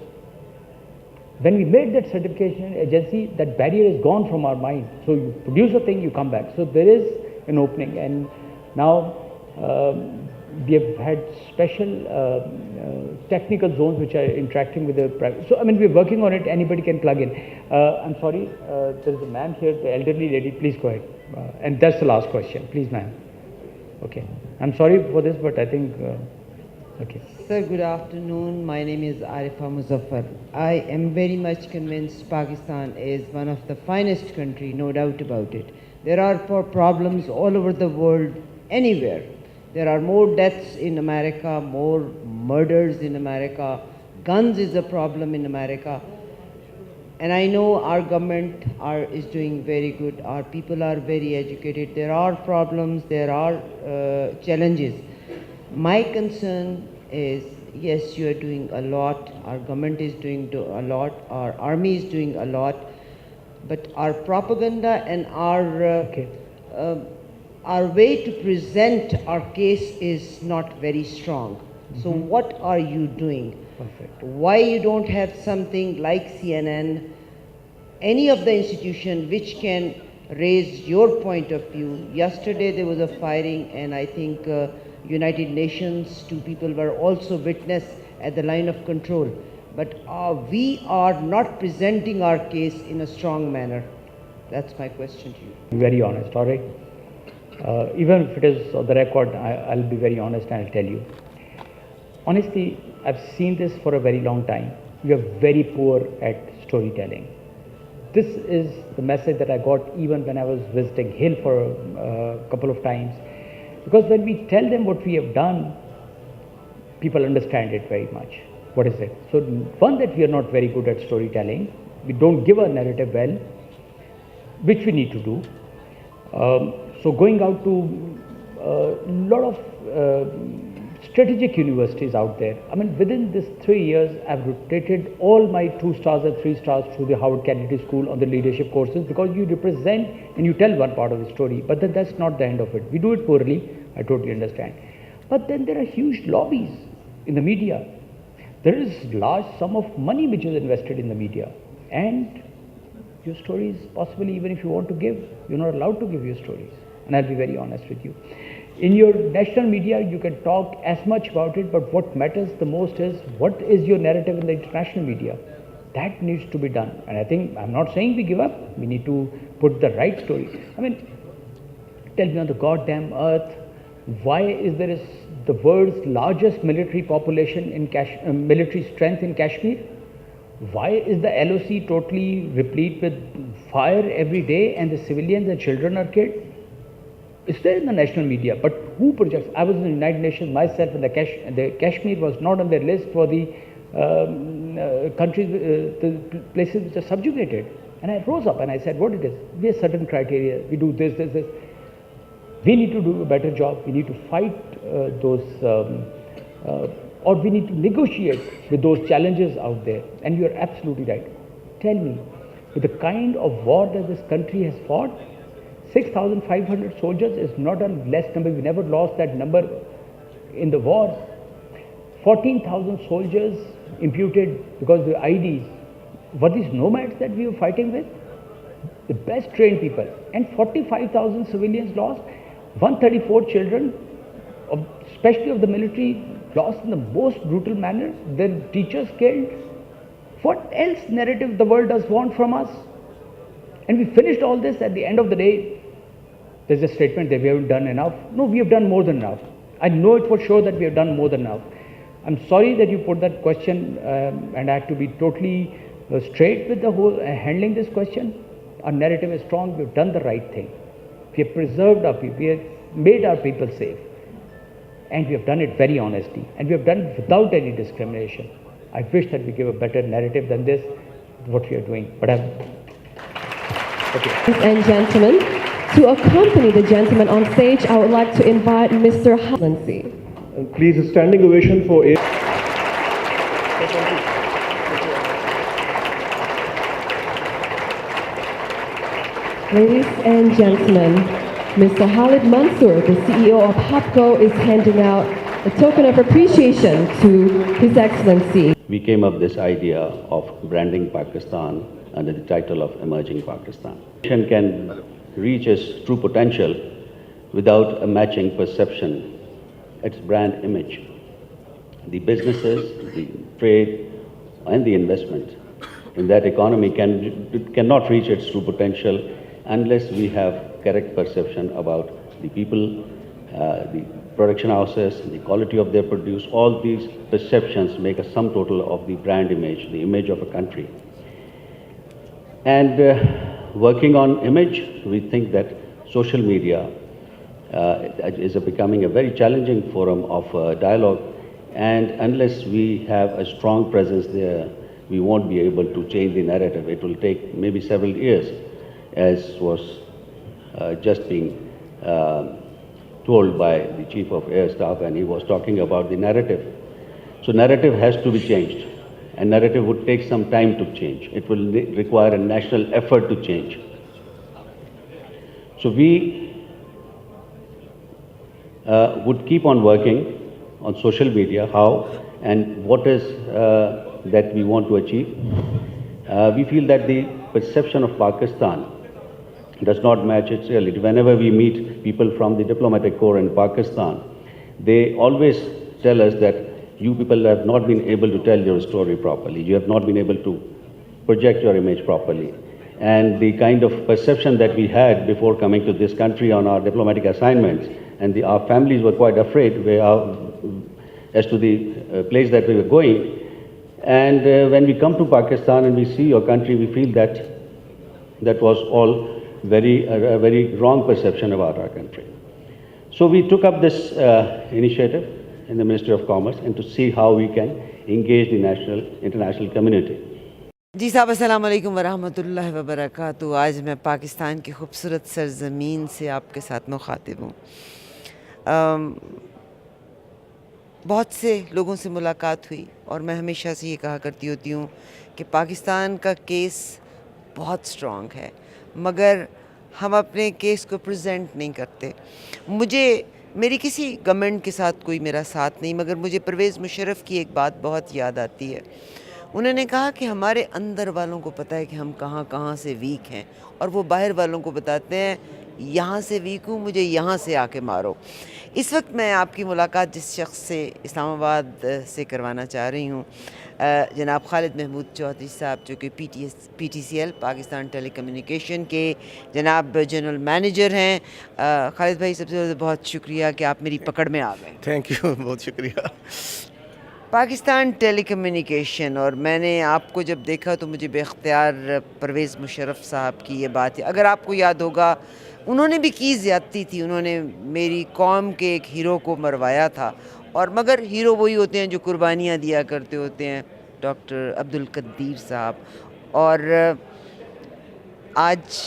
When we made that certification agency, that barrier is gone from our mind. So you produce a thing, you come back. So there is an opening, and now we have had special technical zones which are interacting with the private. So I mean, we're working on it. Anybody can plug in. I'm sorry, there's a man here, the elderly lady. Please go ahead. And that's the last question. Please, ma'am. Okay. I'm sorry for this, but I think. Okay. Sir, good afternoon. My name is Arifa Muzaffar. I am very much convinced Pakistan is one of the finest country, no doubt about it. There are problems all over the world, anywhere. There are more deaths in America, more murders in America. Guns is a problem in America. And I know our government is doing very good. Our people are very educated. There are problems, there are challenges. My concern is, yes, you are doing a lot. Our government is doing a lot. Our army is doing a lot. But our propaganda and our way to present our case is not very strong. So what are you doing? Perfect. Why you don't have something like CNN, any of the institution which can raise your point of view? Yesterday there was a firing, and I think United Nations, two people were also witness at the line of control. But we are not presenting our case in a strong manner. That's my question to you. Very honest, all right? Even if it is on the record, I'll be very honest and I'll tell you. Honestly, I've seen this for a very long time. We are very poor at storytelling. This is the message that I got even when I was visiting Hill for a couple of times. Because when we tell them what we have done, people understand it very much. What is it? So one, that we are not very good at storytelling. We don't give a narrative well, which we need to do. So going out to a lot of strategic universities out there. I mean, within this 3 years, I've rotated all my 2 stars and 3 stars through the Howard Kennedy School on the leadership courses, because you represent and you tell one part of the story, but then that's not the end of it. We do it poorly, I totally understand. But then there are huge lobbies in the media. There is large sum of money which is invested in the media, and your stories, possibly even if you want to give, you're not allowed to give your stories. And I'll be very honest with you. In your national media, you can talk as much about it, but what matters the most is what is your narrative in the international media. That needs to be done. And I think, I'm not saying we give up, we need to put the right story. I mean, tell me on the goddamn earth, why is there the world's largest military population in military strength in Kashmir? Why is the LOC totally replete with fire every day and the civilians and children are killed? It's there in the national media, but who projects? I was in the United Nations myself, and the Kashmir was not on their list for the countries, the places which are subjugated. And I rose up and I said, what it is? We have certain criteria. We do this, this, this. We need to do a better job. We need to fight or we need to negotiate with those challenges out there. And you are absolutely right. Tell me, with the kind of war that this country has fought, 6,500 soldiers is not a less number. We never lost that number in the war. 14,000 soldiers imputed because of the IDs. Were these nomads that we were fighting with? The best trained people. And 45,000 civilians lost. 134 children, especially of the military, lost in the most brutal manner. Their teachers killed. What else narrative the world does want from us? And we finished all this. At the end of the day, there's a statement that we haven't done enough. No, we have done more than enough. I know it for sure that we have done more than enough. I'm sorry that you put that question, and I have to be totally straight with the whole handling this question. Our narrative is strong. We've done the right thing. We have preserved our people. We have made our people safe. And we have done it very honestly. And we have done it without any discrimination. I wish that we give a better narrative than this, what we are doing. But Ladies and gentlemen, to accompany the gentleman on stage, I would like to invite Mr. Hallency. Please, a standing ovation for it. Ladies and gentlemen, Mr. Khalid Mansour, the CEO of HAPCO, is handing out a token of appreciation to His Excellency. We came up with this idea of branding Pakistan under the title of Emerging Pakistan. Nation can reach its true potential without a matching perception, its brand image. The businesses, the trade, and the investment in that economy cannot reach its true potential unless we have correct perception about the people, the production houses, the quality of their produce. All these perceptions make a sum total of the brand image, the image of a country. And working on image, we think that social media is becoming a very challenging forum of dialogue, and unless we have a strong presence there, we won't be able to change the narrative. It will take maybe several years, as was just being told by the Chief of Air Staff, and he was talking about the narrative. So narrative has to be changed, and narrative would take some time to change. It will require a national effort to change. So we would keep on working on social media, how and what is that we want to achieve. We feel that the perception of Pakistan does not match its reality. Whenever we meet people from the diplomatic corps in Pakistan, they always tell us that you people have not been able to tell your story properly. You have not been able to project your image properly. And the kind of perception that we had before coming to this country on our diplomatic assignments, and our families were quite afraid as to the place that we were going. And when we come to Pakistan and we see your country, we feel that that was all a very wrong perception about our country. So we took up this initiative in the Ministry of Commerce and to see how we can engage the international community. جی صاحب السلام علیکم ورحمۃ اللہ وبرکاتہ. آج میں پاکستان کی خوبصورت سرزمین سے آپ کے ساتھ مخاطب ہوں. بہت سے لوگوں سے ملاقات ہوئی اور میں ہمیشہ سے یہ کہا کرتی ہوتی ہوں کہ پاکستان کا کیس بہت سٹرونگ ہے، مگر ہم اپنے کیس کو پریزنٹ نہیں کرتے. میری کسی گورنمنٹ کے ساتھ کوئی میرا ساتھ نہیں، مگر مجھے پرویز مشرف کی ایک بات بہت یاد آتی ہے. انہوں نے کہا کہ ہمارے اندر والوں کو پتہ ہے کہ ہم کہاں کہاں سے ویک ہیں، اور وہ باہر والوں کو بتاتے ہیں یہاں سے ویک ہوں، مجھے یہاں سے آ کے مارو. اس وقت میں آپ کی ملاقات جس شخص سے اسلام آباد سے کروانا چاہ رہی ہوں، جناب خالد محمود چودھری صاحب، جو کہ P T C L Pakistan telecommunication کے جناب جنرل مینیجر ہیں. خالد بھائی، سب سے زیادہ بہت شکریہ کہ آپ میری پکڑ میں آ گئے. تھینک یو، بہت شکریہ. پاکستان ٹیلی کمیونیکیشن، اور میں نے آپ کو جب دیکھا تو مجھے بے اختیار پرویز مشرف صاحب کی یہ بات ہے. اگر آپ کو یاد ہوگا، انہوں نے بھی کی زیادتی تھی، انہوں نے میری قوم کے ایک ہیرو کو مروایا تھا، اور مگر ہیرو وہی ہوتے ہیں جو قربانیاں دیا کرتے ہوتے ہیں، ڈاکٹر عبدالقدیر صاحب. اور آج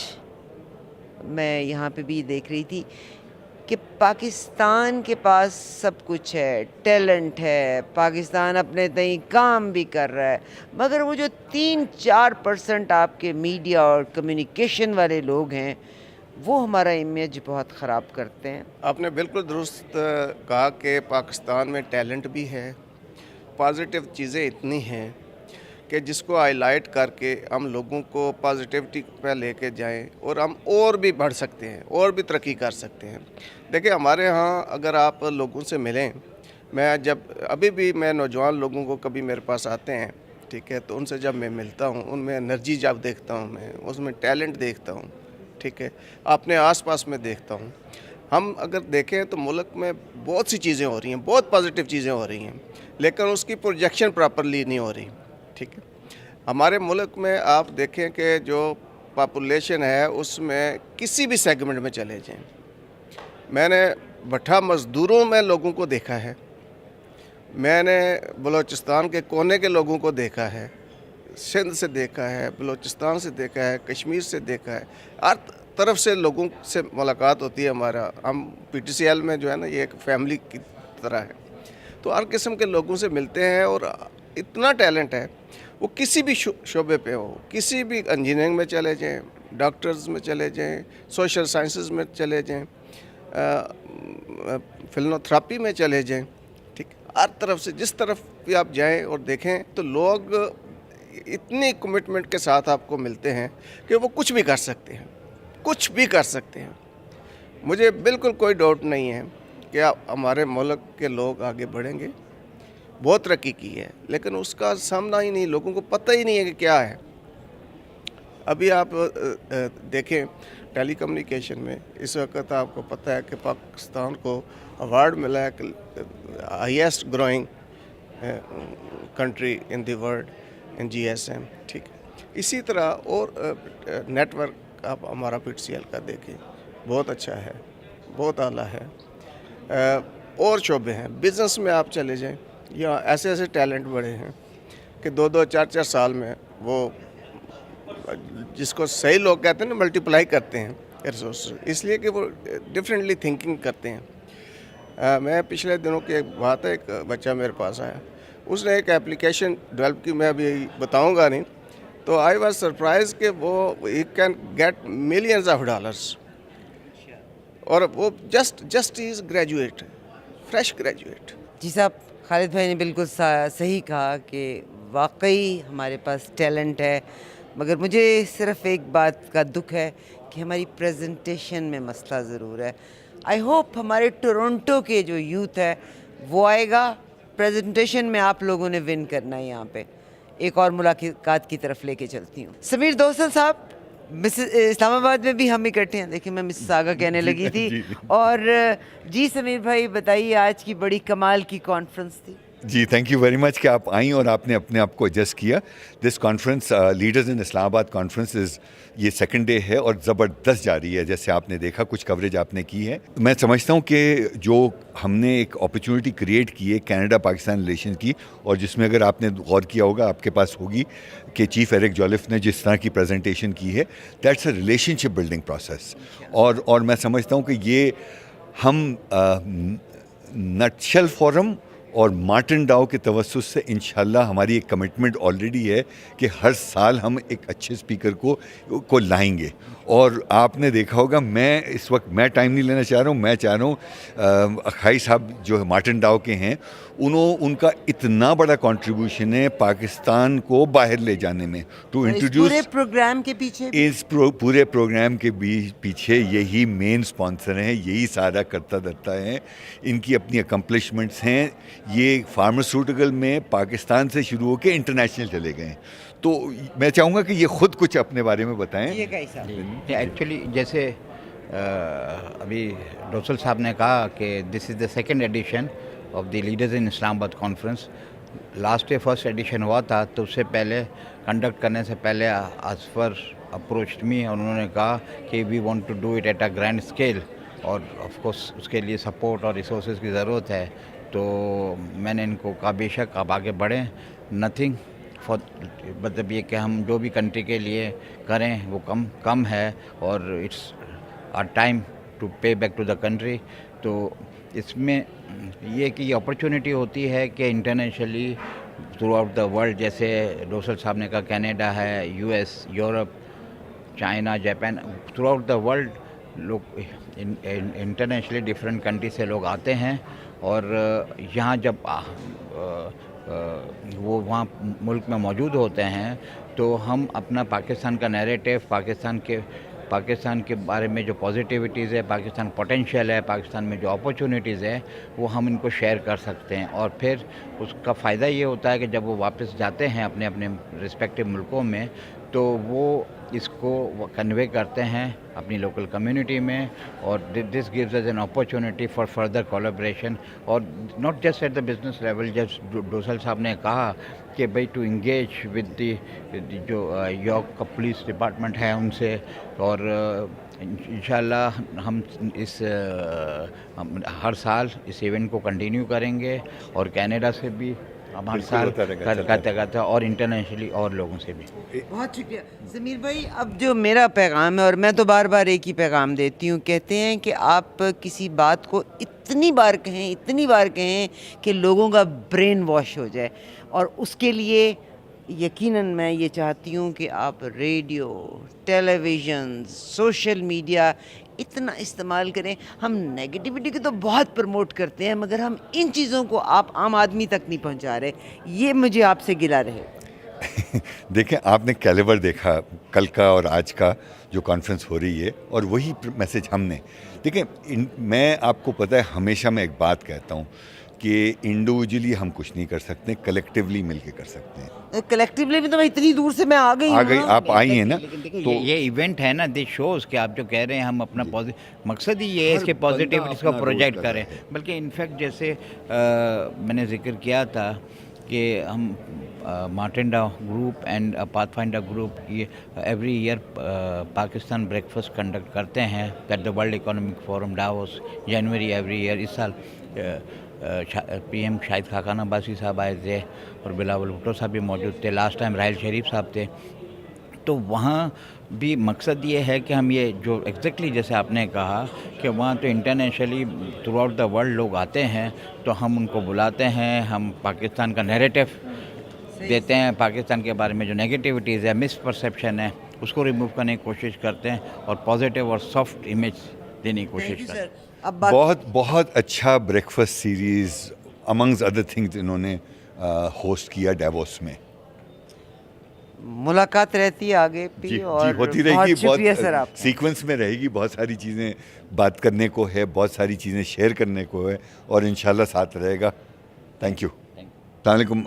میں یہاں پہ بھی دیکھ رہی تھی کہ پاکستان کے پاس سب کچھ ہے، ٹیلنٹ ہے، پاکستان اپنے تئیں کام بھی کر رہا ہے، مگر وہ جو 3-4% آپ کے میڈیا اور کمیونیکیشن والے لوگ ہیں، وہ ہمارا امیج بہت خراب کرتے ہیں. آپ نے بالکل درست کہا کہ پاکستان میں ٹیلنٹ بھی ہے، پازیٹیو چیزیں اتنی ہیں کہ جس کو ہائی لائٹ کر کے ہم لوگوں کو پازیٹیوٹی پہ لے کے جائیں، اور ہم اور بھی بڑھ سکتے ہیں، اور بھی ترقی کر سکتے ہیں. دیکھیں، ہمارے ہاں اگر آپ لوگوں سے ملیں، ابھی بھی میں نوجوان لوگوں کو کبھی میرے پاس آتے ہیں، ٹھیک ہے، تو ان سے جب میں ملتا ہوں، ان میں انرجی جب دیکھتا ہوں، میں اس میں ٹیلنٹ دیکھتا ہوں، ٹھیک ہے، اپنے آس پاس میں دیکھتا ہوں. ہم اگر دیکھیں تو ملک میں بہت سی چیزیں ہو رہی ہیں، بہت پازیٹیو چیزیں ہو رہی ہیں، لیکن اس کی پروجیکشن پراپرلی نہیں ہو رہی. ٹھیک ہے، ہمارے ملک میں آپ دیکھیں کہ جو پاپولیشن ہے اس میں کسی بھی سیگمنٹ میں چلے جائیں، میں نے بٹھا مزدوروں میں لوگوں کو دیکھا ہے، میں نے بلوچستان کے کونے کے لوگوں کو دیکھا ہے، سندھ سے دیکھا ہے، بلوچستان سے دیکھا ہے، کشمیر سے دیکھا ہے، ہر طرف سے لوگوں سے ملاقات ہوتی ہے. ہم پی ٹی سی ایل میں جو ہے نا، یہ ایک فیملی کی طرح ہے، تو ہر قسم کے لوگوں سے ملتے ہیں. اور اتنا ٹیلنٹ ہے، وہ کسی بھی شعبے پہ ہو، کسی بھی انجینئرنگ میں چلے جائیں، ڈاکٹرز میں چلے جائیں، سوشل سائنسز میں چلے جائیں، فلنوتھراپی میں چلے جائیں، ٹھیک، ہر طرف سے جس طرف بھی آپ جائیں اور دیکھیں تو لوگ اتنی کمٹمنٹ کے ساتھ آپ کو ملتے ہیں کہ وہ کچھ بھی کر سکتے ہیں، کچھ بھی کر سکتے ہیں. مجھے بالکل کوئی ڈاؤٹ نہیں ہے کہ ہمارے ملک کے لوگ آگے بڑھیں گے. بہت ترقی کی ہے، لیکن اس کا سامنا ہی نہیں، لوگوں کو پتہ ہی نہیں ہے کہ کیا ہے. ابھی آپ دیکھیں ٹیلی کمیونیکیشن میں اس وقت آپ کو پتہ ہے کہ پاکستان کو ایوارڈ ملا ہے کہ highest growing country in the world in G S M. ٹھیک ہے، اسی طرح اور نیٹ ورک آپ ہمارا پی ٹی سی ایل کا دیکھیں، بہت اچھا ہے، بہت اعلیٰ ہے. اور شعبے ہیں، بزنس میں آپ چلے جائیں، یا ایسے ایسے ٹیلنٹ بڑے ہیں کہ 2-4 سال میں وہ، جس کو صحیح لوگ کہتے ہیں نا، ملٹیپلائی کرتے ہیں ریسورسز، اس لیے کہ وہ ڈفرینٹلی تھنکنگ کرتے ہیں. میں پچھلے دنوں کی ایک بات ہے، ایک بچہ میرے پاس آیا، اس نے ایک ایپلیکیشن ڈیولپ کی، میں ابھی بتاؤں گا نہیں، تو آئی واز سرپرائز کہ وہ he can get millions of dollars, اور وہ just is graduate, fresh graduate. جی صاحب، خالد بھائی نے بالکل صحیح کہا کہ واقعی ہمارے پاس ٹیلنٹ ہے، مگر مجھے صرف ایک بات کا دکھ ہے کہ ہماری پریزنٹیشن میں مسئلہ ضرور ہے. آئی ہوپ ہمارے ٹورنٹو کے جو یوتھ ہے وہ آئے گا. پریزنٹیشن میں آپ لوگوں نے ون کرنا ہے. یہاں پہ ایک اور ملاقات کی طرف لے کے چلتی ہوں. سمیر دوسل صاحب, اسلام آباد میں بھی ہم اکٹھے ہیں. دیکھیں میں مسز آگا کہنے لگی تھی. اور جی سمیر بھائی بتائیے, آج کی بڑی کمال کی کانفرنس تھی. جی تھینک یو ویری مچ کہ آپ آئیں اور آپ نے اپنے آپ کو ایڈجسٹ کیا. This conference leaders in Islamabad conference یہ سیکنڈ ڈے ہے اور زبردست جاری ہے. جیسے آپ نے دیکھا, کچھ کوریج آپ نے کی ہے. میں سمجھتا ہوں کہ جو ہم نے ایک اپرچونٹی کریٹ کی ہے کینیڈا پاکستان ریلیشن کی, اور جس میں اگر آپ نے غور کیا ہوگا آپ کے پاس ہوگی کہ چیف ایرک جولف نے جس طرح کی پریزنٹیشن کی ہے, that's a relation ship building process. اور میں سمجھتا ہوں کہ یہ ہم نٹشل فورم اور مارٹن ڈاؤ کے توسط سے انشاءاللہ ہماری ایک کمٹمنٹ آلریڈی ہے کہ ہر سال ہم ایک اچھے اسپیکر کو لائیں گے. اور آپ نے دیکھا ہوگا, میں اس وقت میں ٹائم نہیں لینا چاہ رہا ہوں, میں چاہ رہا ہوں اکھائی صاحب جو مارٹن ڈاؤ کے ہیں, ان کا اتنا بڑا کنٹریبیوشن ہے پاکستان کو باہر لے جانے میں, ٹو انٹروڈیوس پورے پروگرام کے پیچھے اس پورے پروگرام کے پیچھے یہی مین اسپانسر ہیں, یہی سارا کرتا دھرتا ہے. ان کی اپنی اکمپلشمنٹس ہیں. یہ فارماسیوٹیکل میں پاکستان سے شروع ہو کے انٹرنیشنل چلے گئے ہیں. تو میں چاہوں گا کہ یہ خود کچھ اپنے بارے میں بتائیں. ایکچولی جیسے ابھی ڈوسل صاحب نے کہا کہ this is the second edition of the leaders in Islamabad conference. Last first edition ہوا تھا, تو اس سے پہلے کنڈکٹ کرنے سے پہلے اصفر اپروچڈ می, اور انہوں نے کہا کہ we want to do it at a grand scale, اور آف کورس اس کے لیے سپورٹ اور ریسورسز کی ضرورت ہے. تو میں نے ان کو کہا بے شک آپ آگے بڑھیں, نتھنگ فار, مطلب یہ کہ ہم جو بھی کنٹری کے لیے کریں وہ کم ہے, اور it's our time to pay back to the country. تو اس میں یہ کہ یہ اپرچونیٹی ہوتی ہے کہ internationally through out the world, جیسے ڈوسل صاحب نے کہا کینیڈا ہے, U S, Europe, China, Japan, through out the world لوگ انٹرنیشنلی ڈفرینٹ کنٹری سے لوگ آتے ہیں. اور یہاں جب وہ وہاں ملک میں موجود ہوتے ہیں تو ہم اپنا پاکستان کا نیریٹو, پاکستان کے بارے میں جو پازیٹیوٹیز ہے, پاکستان پوٹینشیل ہے, پاکستان میں جو اپرچونیٹیز ہے, وہ ہم ان کو شیئر کر سکتے ہیں. اور پھر اس کا فائدہ یہ ہوتا ہے کہ جب وہ واپس جاتے ہیں اپنے اپنے رسپیکٹیو ملکوں میں, تو وہ اس کو کنوے کرتے ہیں اپنی لوکل کمیونٹی میں, اور this gives as an opportunity for further collaboration. اور not just at the business level, just Dosal صاحب نے کہا کہ بھائی ٹو انگیج ود دی جو یارک کا پولیس ڈپارٹمنٹ ہے ان سے, اور انشاءاللہ ہم ہر سال اس ایونٹ کو کنٹینیو کریں گے, اور کینیڈا سے بھی ہم ہر سال کرتے اور انٹرنیشنلی اور لوگوں سے بھی. بہت شکریہ سمیر بھائی. اب جو میرا پیغام ہے, اور میں تو بار بار ایک ہی پیغام دیتی ہوں, کہتے ہیں کہ آپ کسی بات کو اتنی بار کہیں کہ لوگوں کا برین واش ہو جائے, اور اس کے لیے یقیناً میں یہ چاہتی ہوں کہ آپ ریڈیو, ٹیلی ویژن, سوشل میڈیا اتنا استعمال کریں. ہم نیگیٹیوٹی کو تو بہت پروموٹ کرتے ہیں, مگر ہم ان چیزوں کو آپ عام آدمی تک نہیں پہنچا رہے. یہ مجھے آپ سے گلہ رہے. دیکھیں, آپ نے کیلیبر دیکھا کل کا اور آج کا جو کانفرنس ہو رہی ہے, اور وہی میسج ہم نے. دیکھیں, میں آپ کو پتہ ہے ہمیشہ میں ایک بات کہتا ہوں کہ انڈیویجولی ہم کچھ نہیں کر سکتے, کلیکٹیولی مل کے کر سکتے ہیں. کلیکٹیولی بھی تو اتنی دور سے میں آ گئی آپ آئی ہیں نا. تو یہ ایونٹ ہے نا, دس شوز کہ آپ جو کہہ رہے ہیں ہم اپنا مقصد ہی یہ ہے اس کے پازیٹیوٹیز کو پروجیکٹ کریں. بلکہ انفیکٹ جیسے میں نے ذکر کیا تھا کہ ہم Martin Dow group and Pathfinder group یہ every year Pakistan breakfast conduct کرتے ہیں at the World Economic Forum Davos, January every year. اس سال پی ایم شاہد خاقان عباسی صاحب آئے تھے, اور بلاول بھٹو صاحب بھی موجود تھے, لاسٹ ٹائم راحیل شریف صاحب تھے. تو وہاں بھی مقصد یہ ہے کہ ہم یہ جو ایگزیکٹلی جیسے آپ نے کہا کہ وہاں تو internationally through out the world لوگ آتے ہیں, تو ہم ان کو بلاتے ہیں, ہم پاکستان کا نیریٹو دیتے ہیں, پاکستان کے بارے میں جو نیگیٹیوٹیز ہے, مس پرسیپشن ہے, اس کو ریموو کرنے کی کوشش کرتے ہیں, اور پازیٹیو اور سافٹ امیج دینے کی کوشش کرتے ہیں. بہت اچھا break fast series امنگز other things انہوں نے ہوسٹ کیا ڈیووس میں. मुलाकात रहती है आगे भी जी और होती रहेगी, बहुत शुक्रिया सर आप सीक्वेंस में रहेगी, बहुत सारी चीज़ें बात करने को है, बहुत सारी चीज़ें शेयर करने को है और इंशाल्लाह साथ रहेगा। Thank you. अस्सलामुअलैकुम,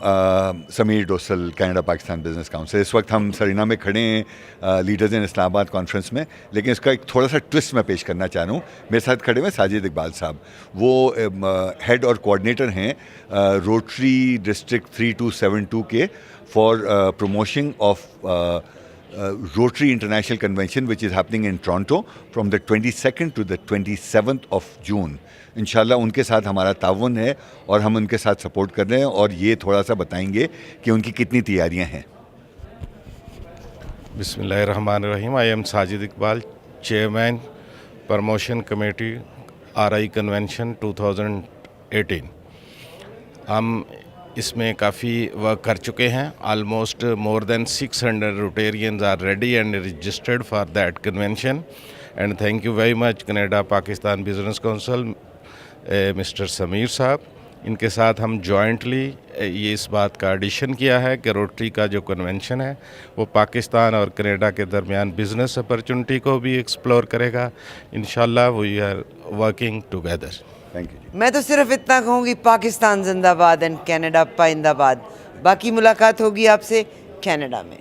Sameer Dosal, Canada Pakistan business council. इस वक्त हम सरीना में खड़े हैं लीडर्स इन इस्लामाबाद कॉन्फ्रेंस में, लेकिन इसका एक थोड़ा सा ट्विस्ट मैं पेश करना चाह रहा हूँ। मेरे साथ खड़े हुए साजिद इकबाल साहब, वो हेड और कोऑर्डिनेटर हैं रोटरी डिस्ट्रिक्ट 3272 के for promotion of Rotary International Convention which is happening in Toronto from the 22nd to the 27th of June. इंशाल्लाह उनके साथ हमारा ताउन है और हम उनके साथ सपोर्ट कर रहे हैं और ये थोड़ा सा बताएंगे कि उनकी कितनी तैयारियां हैं। बिस्मिल्लाहिर्रहमानिर्रहीम। I am Sajid Iqbal, chairman promotion committee RI convention 2018। हम इसमें काफ़ी वर्क कर चुके हैं। Almost more than 600 Rotarians are ready and registered for that convention and thank you very much Canada Pakistan business council mister Sameer साहब। इनके साथ हम जॉइंटली ये इस बात का एडिशन किया है कि रोटरी का जो कन्वेंशन है वो पाकिस्तान और कनाडा के दरमियान बिज़नेस अपॉर्चुनिटी को भी एक्सप्लोर करेगा। इंशाल्लाह we are working together. Thank you. मैं तो सिर्फ इतना कहूँगी, पाकिस्तान जिंदाबाद एंड कनाडा पाइंदाबाद। बाकी मुलाकात होगी आपसे कनाडा में।